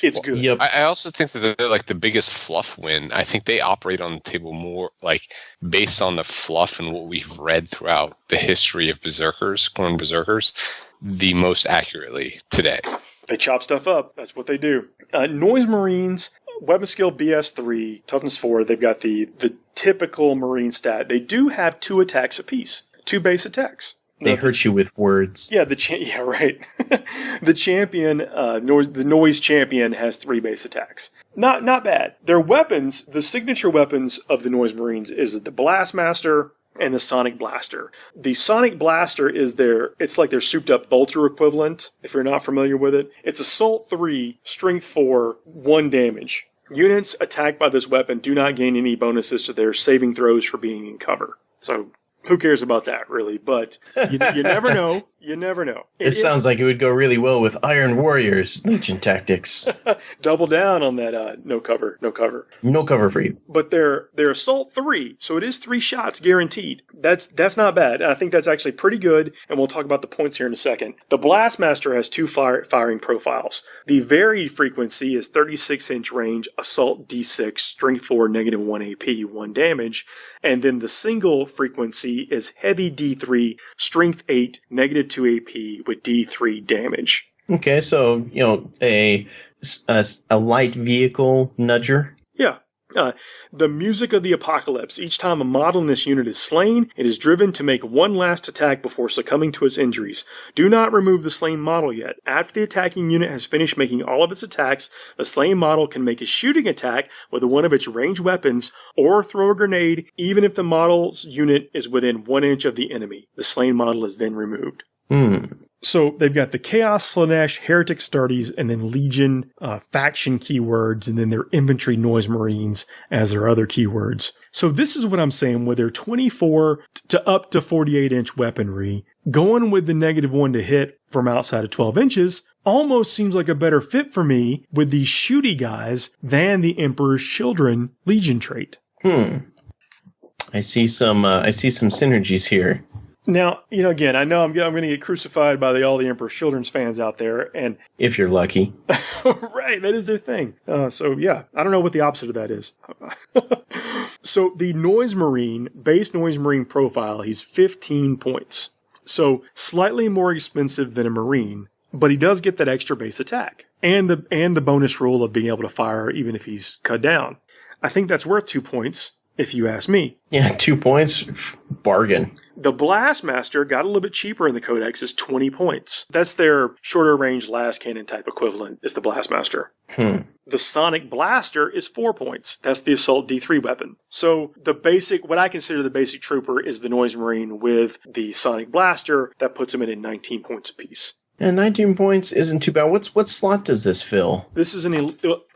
It's good. Yep. I also think that they're like the biggest fluff win. I think they operate on the table more like based on the fluff and what we've read throughout the history of Khorne Berserkers, the most accurately today. They chop stuff up. That's what they do. Noise Marines, weapon skill BS3, toughness 4. They've got the typical Marine stat. They do have 2 attacks apiece, 2 base attacks. They hurt you with words. Yeah, right. The champion, the Noise champion, has 3 base attacks. Not bad. Their weapons, the signature weapons of the Noise Marines, is the Blastmaster and the Sonic Blaster. The Sonic Blaster is it's like their souped up bolter equivalent, if you're not familiar with it. It's Assault 3, Strength 4, 1 damage. Units attacked by this weapon do not gain any bonuses to their saving throws for being in cover. So who cares about that, really? But you never know. You never know. It sounds like it would go really well with Iron Warriors Legion tactics. Double down on that no cover. No cover for you. But they're Assault 3, so it is 3 shots guaranteed. That's not bad. I think that's actually pretty good, and we'll talk about the points here in a second. The Blastmaster has 2 firing profiles. The varied frequency is 36-inch range, Assault D6, Strength 4, -1 AP, 1 damage. And then the single frequency is Heavy D3, Strength 8, -2 AP with D3 damage. Okay, so, a light vehicle nudger. Yeah. The Music of the Apocalypse. Each time a model in this unit is slain, it is driven to make one last attack before succumbing to its injuries. Do not remove the slain model yet. After the attacking unit has finished making all of its attacks, the slain model can make a shooting attack with one of its ranged weapons or throw a grenade, even if the model's unit is within 1 inch of the enemy. The slain model is then removed. So they've got the Chaos, Slanesh, Heretic Sturdies, and then Legion faction keywords, and then their Infantry Noise Marines as their other keywords. So this is what I'm saying with their 24 to up to 48-inch weaponry. Going with the -1 to hit from outside of 12 inches almost seems like a better fit for me with these shooty guys than the Emperor's Children Legion trait. I see some synergies here. Now, again, I know I'm going to get crucified by all the Emperor's Children's fans out there, and if you're lucky, right, that is their thing. So yeah, I don't know what the opposite of that is. So the Noise Marine, base Noise Marine profile, he's 15 points. So slightly more expensive than a Marine, but he does get that extra base attack and the bonus rule of being able to fire even if he's cut down. I think that's worth 2 points. if you ask me. Yeah, 2 points, bargain. The Blastmaster got a little bit cheaper in the Codex, is 20 points. That's their shorter range last cannon type equivalent, is the Blastmaster. The Sonic Blaster is 4 points. That's the Assault D3 weapon. So what I consider the basic trooper is the Noise Marine with the Sonic Blaster. That puts them in at 19 points apiece. And 19 points isn't too bad. What slot does this fill? This is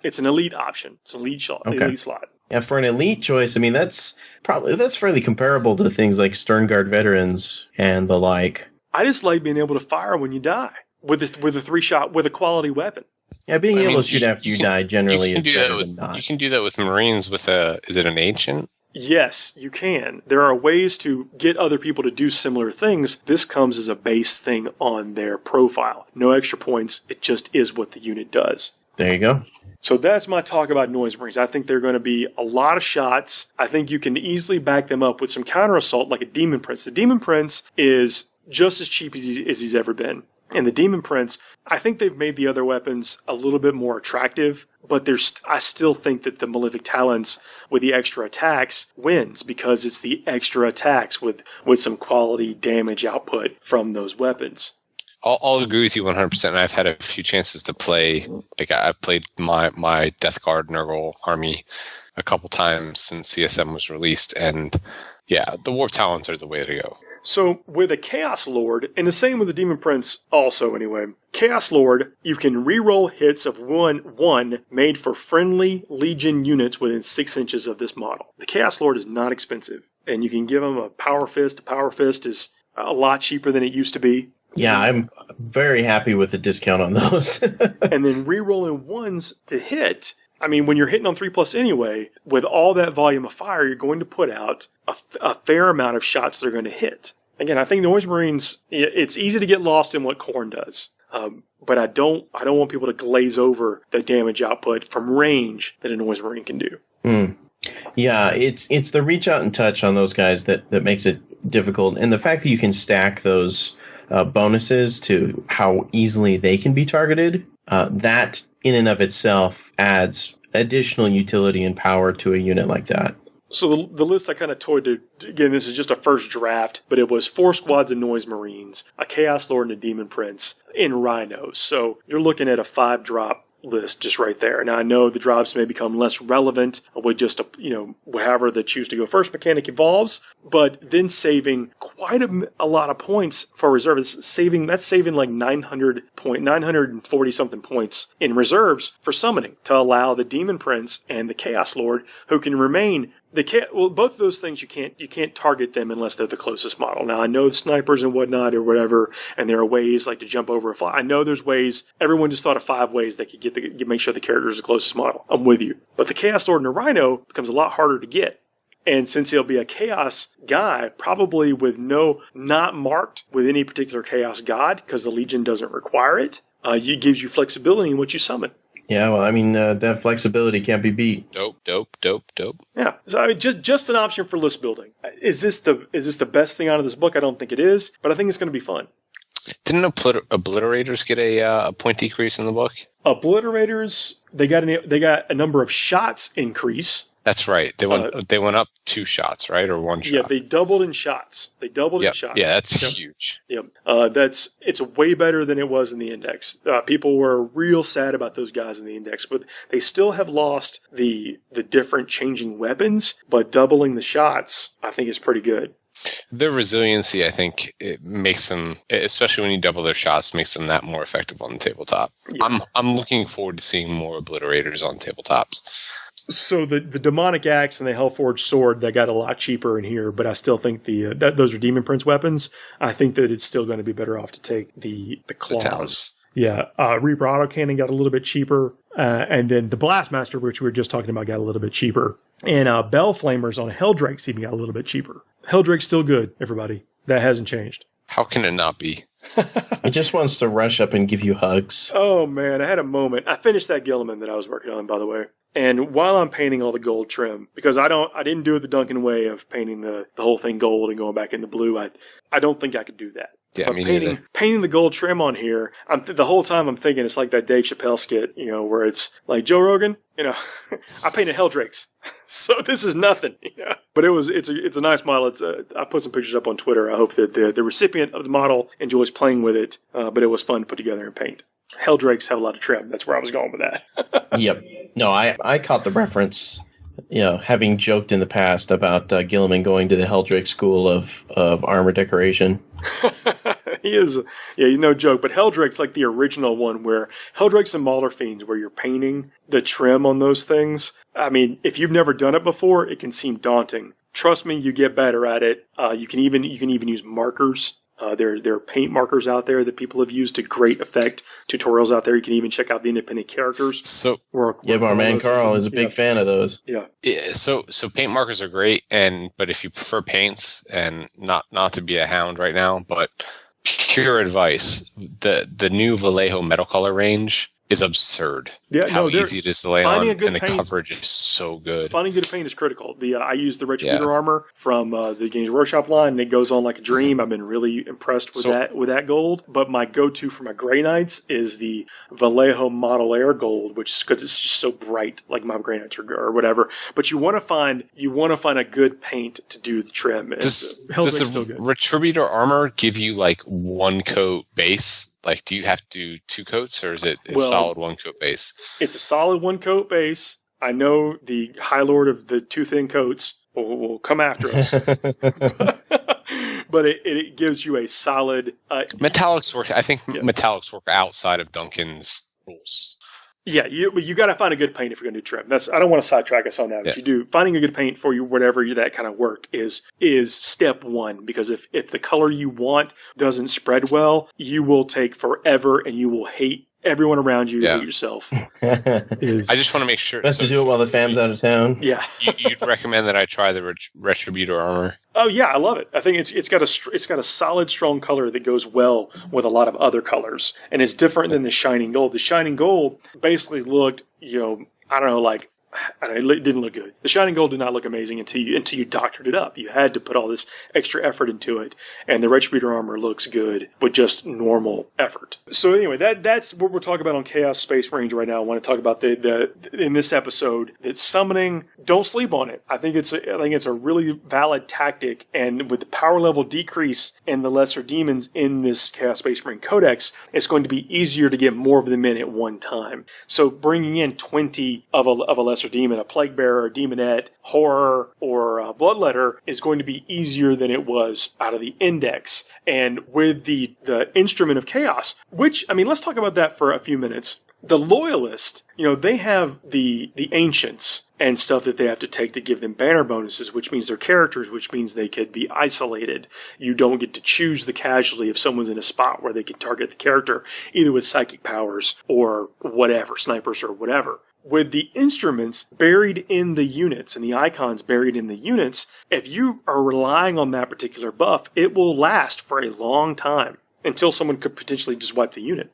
it's an elite option. It's an elite slot. Yeah, for an elite choice, I mean, that's fairly comparable to things like Sternguard veterans and the like. I just like being able to fire when you die with a 3-shot with a quality weapon. Yeah, being able to shoot after you die generally is better than not. You can do that with Marines with is it an Ancient? Yes, you can. There are ways to get other people to do similar things. This comes as a base thing on their profile. No extra points. It just is what the unit does. There you go. So that's my talk about Noise Marines. I think they're going to be a lot of shots. I think you can easily back them up with some counter assault like a Demon Prince. The Demon Prince is just as cheap as he's ever been. And the Demon Prince, I think they've made the other weapons a little bit more attractive, but I still think that the Malefic Talons with the extra attacks wins because it's the extra attacks with some quality damage output from those weapons. I'll agree with you 100%. I've had a few chances to play. Like I've played my Death Guard Nurgle army a couple times since CSM was released, and yeah, the Warp Talons are the way to go. So with a Chaos Lord, and the same with the Demon Prince also anyway, Chaos Lord, you can reroll hits of one made for friendly Legion units within 6 inches of this model. The Chaos Lord is not expensive, and you can give them a Power Fist. A Power Fist is a lot cheaper than it used to be. Yeah, I'm very happy with the discount on those. And then re-rolling ones to hit. I mean, when you're hitting on 3+ anyway, with all that volume of fire, you're going to put out a fair amount of shots that are going to hit. Again, I think the Noise Marines, it's easy to get lost in what Khorne does. But I don't want people to glaze over the damage output from range that a Noise Marine can do. Yeah, it's the reach out and touch on those guys that makes it difficult. And the fact that you can stack those bonuses to how easily they can be targeted, that in and of itself adds additional utility and power to a unit like that. So the list I kind of toyed to, again, this is just a first draft, but it was 4 squads of Noise Marines, a Chaos Lord and a Demon Prince, and Rhinos. So you're looking at a 5-drop list just right there. Now I know the drops may become less relevant with just however the choose to go first mechanic evolves, but then saving quite a lot of points for reserve. That's saving like 940 something points in reserves for summoning to allow the Demon Prince and the Chaos Lord, who can remain. Both of those things you can't target them unless they're the closest model. Now I know the snipers and whatnot or whatever, and there are ways like to jump over a fly. I know there's ways. Everyone just thought of 5 ways they could make sure the character is the closest model. I'm with you, but the Chaos Lord and the Rhino becomes a lot harder to get. And since he'll be a Chaos guy, probably with not marked with any particular Chaos god because the Legion doesn't require it, it gives you flexibility in what you summon. Yeah, well, I mean, that flexibility can't be beat. Dope. Yeah, so I mean, just an option for list building. Is this the best thing out of this book? I don't think it is, but I think it's going to be fun. Didn't Obliterators get a point decrease in the book? Obliterators, they got a number of shots increase. That's right. They went up 2 shots, right, or 1 shot. Yeah, they doubled in shots. In shots. Yeah, that's huge. Yep. It's way better than it was in the index. People were real sad about those guys in the index, but they still have lost the different changing weapons. But doubling the shots, I think, is pretty good. Their resiliency, I think, it makes them, especially when you double their shots, makes them that more effective on the tabletop. Yeah. I'm looking forward to seeing more Obliterators on tabletops. So the Demonic Axe and the Hellforged Sword, that got a lot cheaper in here, but I still think those are Demon Prince weapons. I think that it's still going to be better off to take the claws. Yeah, Reaper Autocannon got a little bit cheaper, and then the Blastmaster, which we were just talking about, got a little bit cheaper. And Bell Flamers on Helldrakes even got a little bit cheaper. Helldrake's still good, everybody. That hasn't changed. How can it not be? It just wants to rush up and give you hugs. Oh, man, I had a moment. I finished that Gilliman that I was working on, by the way. And while I'm painting all the gold trim, because I didn't do it the Duncan way of painting the whole thing gold and going back into blue, I don't think I could do that. Yeah, But me neither. painting the gold trim on here, the whole time I'm thinking it's like that Dave Chappelle skit, where it's like Joe Rogan, I painted Helldrakes, so this is nothing. But it's a nice model. I put some pictures up on Twitter. I hope that the recipient of the model enjoys playing with it. But it was fun to put together and paint. Helldrakes have a lot of trim. That's where I was going with that. Yep. No, I caught the reference. Having joked in the past about Gilliman going to the Heldrake School of Armor Decoration. He is, he's no joke. But Heldrake's like the original one, where Heldrake's and Mauler Fiends, where you're painting the trim on those things. I mean, if you've never done it before, it can seem daunting. Trust me, you get better at it. You can even use markers. There are paint markers out there that people have used to great effect. Tutorials out there. You can even check out the independent characters. So our man Carl is a big fan of those. Yeah. So paint markers are great, but if you prefer paints, and not to be a hound right now, but pure advice, the new Vallejo metal color range is absurd. Yeah, how easy it is to lay on, and the paint, coverage is so good. Finding good paint is critical. I use the Retributor armor from the Games Workshop line, and it goes on like a dream. I've been really impressed with that gold. But my go-to for my Grey Knights is the Vallejo Model Air gold, which is because it's just so bright, like my Grey Knights or whatever. But you want to find a good paint to do the trim. Does the Retributor armor give you like one coat base? Like, do you have to do two coats, or is it a solid one coat base? It's a solid one coat base. I know the High Lord of the two thin coats will come after us. But it gives you a solid... metallics work. I think metallics work outside of Duncan's rules. Yeah, you got to find a good paint if you're going to do trim. I don't want to sidetrack us on that, but you do. Finding a good paint for you, whatever that kind of work is step one. Because if the color you want doesn't spread well, you will take forever and you will hate everyone around you, hate yourself. I just want to make sure. Best to do it while the fam's out of town. Yeah. You'd recommend that I try the Retributor armor? Oh yeah, I love it. I think it's got a solid, strong color that goes well with a lot of other colors, and it's different than the Shining Gold. The Shining Gold basically looked, it didn't look good. The Shining Gold did not look amazing until you doctored it up. You had to put all this extra effort into it, and the Retributor armor looks good with just normal effort. So anyway, that's what we're talking about on Chaos Space Marines right now. I want to talk about in this episode that summoning. Don't sleep on it. I think it's a really valid tactic, and with the power level decrease in the lesser demons in this Chaos Space Marine Codex, it's going to be easier to get more of them in at one time. So bringing in 20 of a lesser demon, a plague bearer, a demonette, horror, or a bloodletter is going to be easier than it was out of the index. And with the instrument of chaos, which, let's talk about that for a few minutes. The loyalist, they have the ancients and stuff that they have to take to give them banner bonuses, which means they're characters, which means they could be isolated. You don't get to choose the casualty if someone's in a spot where they can target the character, either with psychic powers or whatever, snipers or whatever. With the instruments buried in the units and the icons buried in the units, if you are relying on that particular buff, it will last for a long time until someone could potentially just wipe the unit.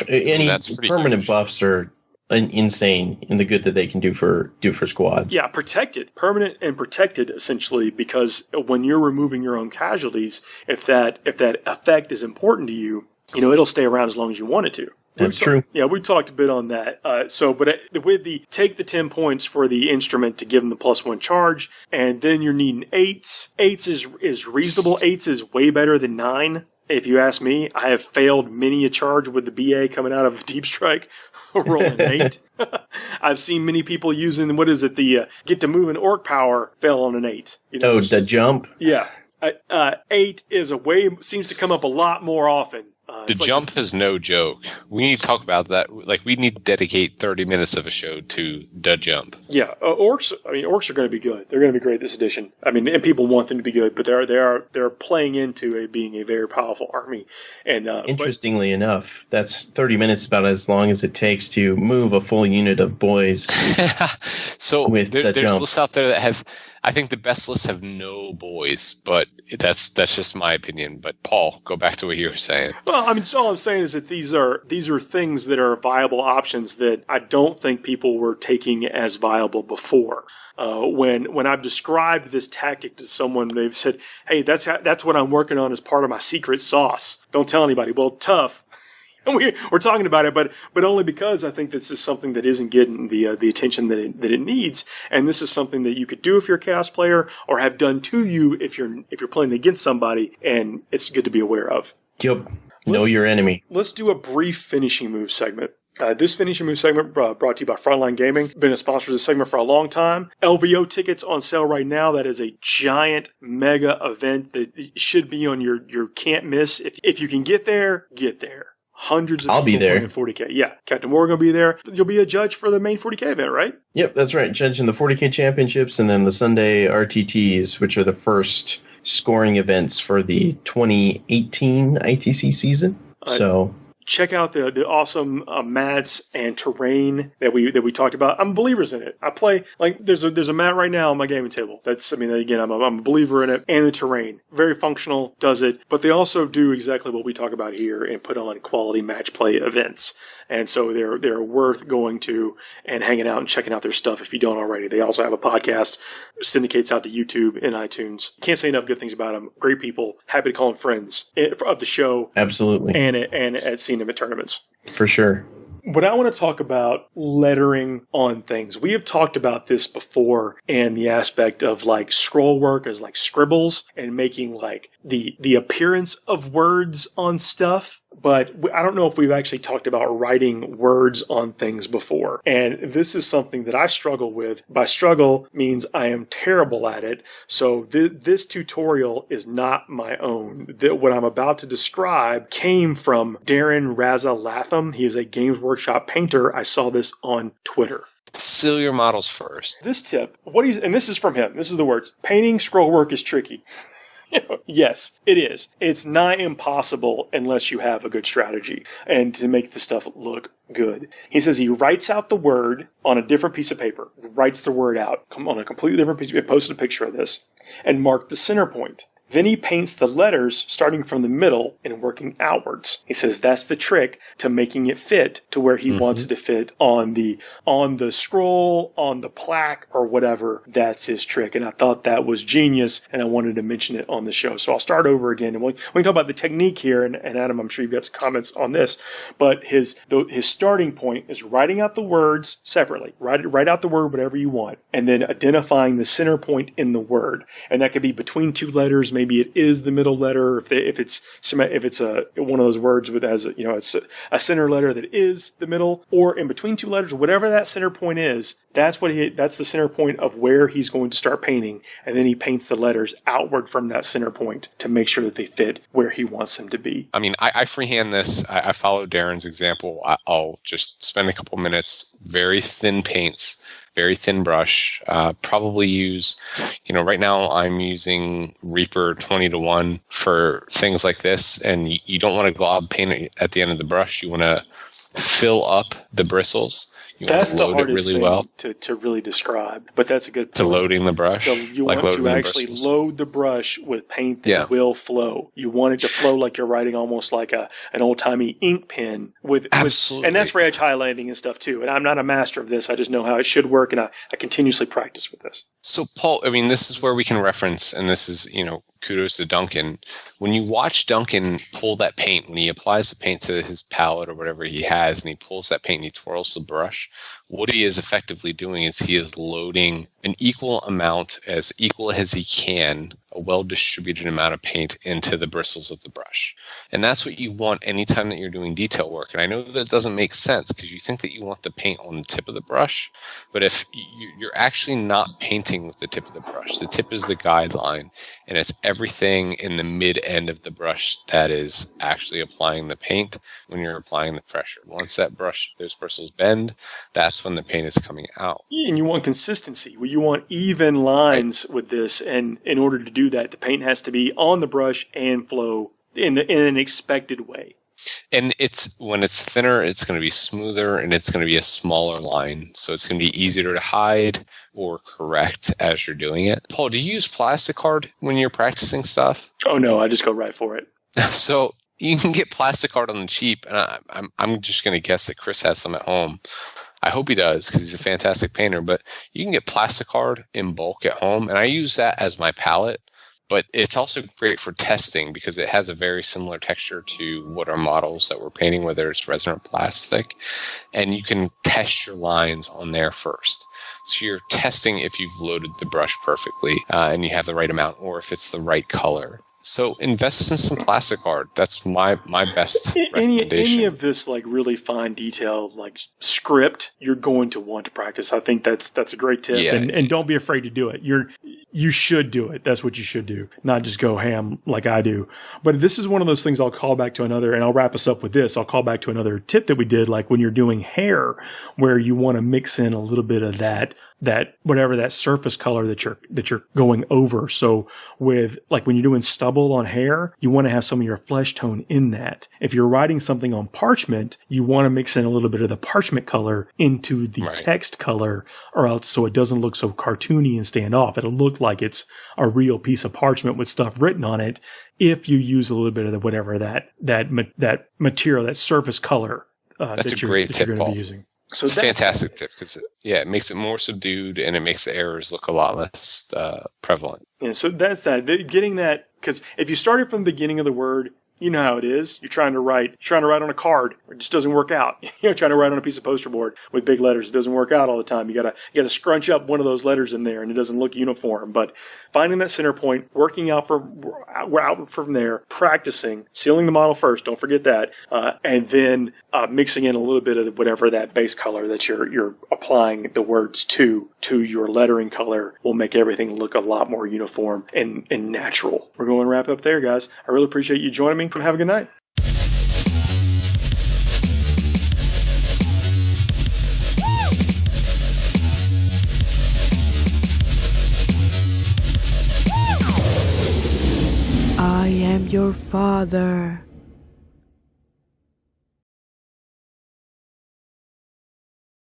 Any permanent buffs are insane in the good that they can do for squads. Yeah, permanent and protected essentially, because when you're removing your own casualties, if that effect is important to you, it'll stay around as long as you want it to. That's true. Yeah, we talked a bit on that. With the take the 10 points for the instrument to give them the +1 charge, and then you're needing 8s. 8s is reasonable. 8s is way better than 9. If you ask me, I have failed many a charge with the BA coming out of Deep Strike, rolling 8. I've seen many people using, the get to move an orc power fail on an 8. The jump? Yeah. 8 seems to come up a lot more often. The jump is no joke. We need to talk about that. Like, we need to dedicate 30 minutes of a show to the jump. Yeah, orcs are going to be good. They're going to be great this edition. And people want them to be good, but they're playing into being a very powerful army. And interestingly enough, that's 30 minutes, about as long as it takes to move a full unit of boys. So there's lists out there that have I think the best lists have no boys, but that's just my opinion. But Paul, go back to what you were saying. Well, I mean, all I'm saying is that these are things that are viable options that I don't think people were taking as viable before. When I've described this tactic to someone, they've said, "Hey, that's what I'm working on as part of my secret sauce. Don't tell anybody." Well, tough. We're talking about it, but only because I think this is something that isn't getting the attention that it needs, and this is something that you could do if you're a chaos player, or have done to you if you're playing against somebody, and it's good to be aware of. Yep. Know your enemy. Let's do a brief finishing move segment. This finishing move segment brought to you by Frontline Gaming. Been a sponsor of this segment for a long time. LVO tickets on sale right now. That is a giant mega event that should be on your can't miss. If you can get there, get there. Hundreds of I'll people be there. playing 40k. Yeah, Captain Morgan will be there. You'll be a judge for the main 40k event, right? Yep, that's right. Judging the 40k championships and then the Sunday RTTs, which are the first scoring events for the 2018 ITC season. So check out the awesome mats and terrain that we talked about. I'm believers in it. I play there's a mat right now on my gaming table. Again, I'm a believer in it, and the terrain very functional, does it. But they also do exactly what we talk about here and put on quality match play events. And so they're worth going to and hanging out and checking out their stuff if you don't already. They also have a podcast, syndicates out to YouTube and iTunes. Can't say enough good things about them. Great people. Happy to call them friends of the show. Absolutely. And at seeing them at tournaments. For sure. But I want to talk about lettering on things. We have talked about this before, and the aspect of scroll work as scribbles and making the appearance of words on stuff. But I don't know if we've actually talked about writing words on things before. And this is something that I struggle with. By struggle means I am terrible at it. So this tutorial is not my own. What I'm about to describe came from Darren Raza Latham. He is a Games Workshop painter. I saw this on Twitter. Seal your models first. This tip, and this is from him. This is the words. Painting scroll work is tricky. Yes, it is. It's nigh impossible unless you have a good strategy and to make the stuff look good. He says he writes out the word on a different piece of paper, writes the word out on a completely different piece. He posted a picture of this and marked the center point. Then he paints the letters starting from the middle and working outwards. He says that's the trick to making it fit to where he wants it to fit on the scroll, on the plaque, or whatever. That's his trick. And I thought that was genius, and I wanted to mention it on the show. So I'll start over again. And we can talk about the technique here, and Adam, I'm sure you've got some comments on this. But his starting point is writing out the words separately. Write out the word, whatever you want, and then identifying the center point in the word. And that could be between two letters. Maybe it is the middle letter. If it's one of those words with it's a center letter that is the middle, or in between two letters, whatever that center point is, that's the center point of where he's going to start painting, and then he paints the letters outward from that center point to make sure that they fit where he wants them to be. I mean, I freehand this. I follow Darren's example. I'll just spend a couple minutes, very thin paints, very thin brush, probably use, right now I'm using Reaper 20:1 for things like this. And you don't want to glob paint at the end of the brush. You want to fill up the bristles. You That's want to the load hardest it really thing well. to really describe, but that's a good point. To loading the brush. You want to actually load the brush with paint that will flow. You want it to flow like you're writing almost like an old-timey ink pen. Absolutely. And that's for edge highlighting and stuff too. And I'm not a master of this. I just know how it should work, and I continuously practice with this. So, Paul, I mean, this is where we can reference, and this is, kudos to Duncan. When you watch Duncan pull that paint, when he applies the paint to his palette or whatever he has, and he pulls that paint and he twirls the brush, what he is effectively doing is he is loading an equal amount, as equal as he can, a well-distributed amount of paint into the bristles of the brush. And that's what you want anytime that you're doing detail work. And I know that doesn't make sense because you think that you want the paint on the tip of the brush, but if you're actually not painting with the tip of the brush, the tip is the guideline, and it's everything in the mid-end of the brush that is actually applying the paint when you're applying the pressure. Once those bristles bend, that's when the paint is coming out. And you want consistency. You want even lines with this, and in order to do that, the paint has to be on the brush and flow in an expected way. And when it's thinner, it's going to be smoother and it's going to be a smaller line. So it's going to be easier to hide or correct as you're doing it. Paul, do you use plastic card when you're practicing stuff? Oh, no, I just go right for it. So you can get plastic card on the cheap. And I'm just going to guess that Chris has some at home. I hope he does because he's a fantastic painter. But you can get plastic card in bulk at home. And I use that as my palette. But it's also great for testing because it has a very similar texture to what our models that we're painting, whether it's resin or plastic. And you can test your lines on there first. So you're testing if you've loaded the brush perfectly and you have the right amount or if it's the right color. So invest in some plastic art. That's my best recommendation. Any of this like really fine detail like script, you're going to want to practice. I think that's a great tip. Yeah. And don't be afraid to do it. You should do it. That's what you should do. Not just go ham like I do. But this is one of those things I'll call back to another, and I'll wrap us up with this. I'll call back to another tip that we did, like when you're doing hair, where you want to mix in a little bit of that whatever that surface color that you're going over. So with like when you're doing stubble on hair, you want to have some of your flesh tone in that. If you're writing something on parchment, you want to mix in a little bit of the parchment color into the text color, or else so it doesn't look so cartoony and stand off. It'll look like it's a real piece of parchment with stuff written on it. If you use a little bit of whatever that material, that surface color, that's a great tip, Paul. Using. So it's a fantastic tip because it makes it more subdued and it makes the errors look a lot less prevalent. Yeah, so that's that. Getting that, because if you started from the beginning of the word, you know how it is. You're trying to write on a card. It just doesn't work out. You're trying to write on a piece of poster board with big letters. It doesn't work out all the time. You gotta scrunch up one of those letters in there, and it doesn't look uniform. But finding that center point, working out from there, practicing, sealing the model first. Don't forget that, and then mixing in a little bit of whatever that base color that you're applying the words to your lettering color will make everything look a lot more uniform and natural. We're going to wrap up there, guys. I really appreciate you joining me. Have a good night. I am your father.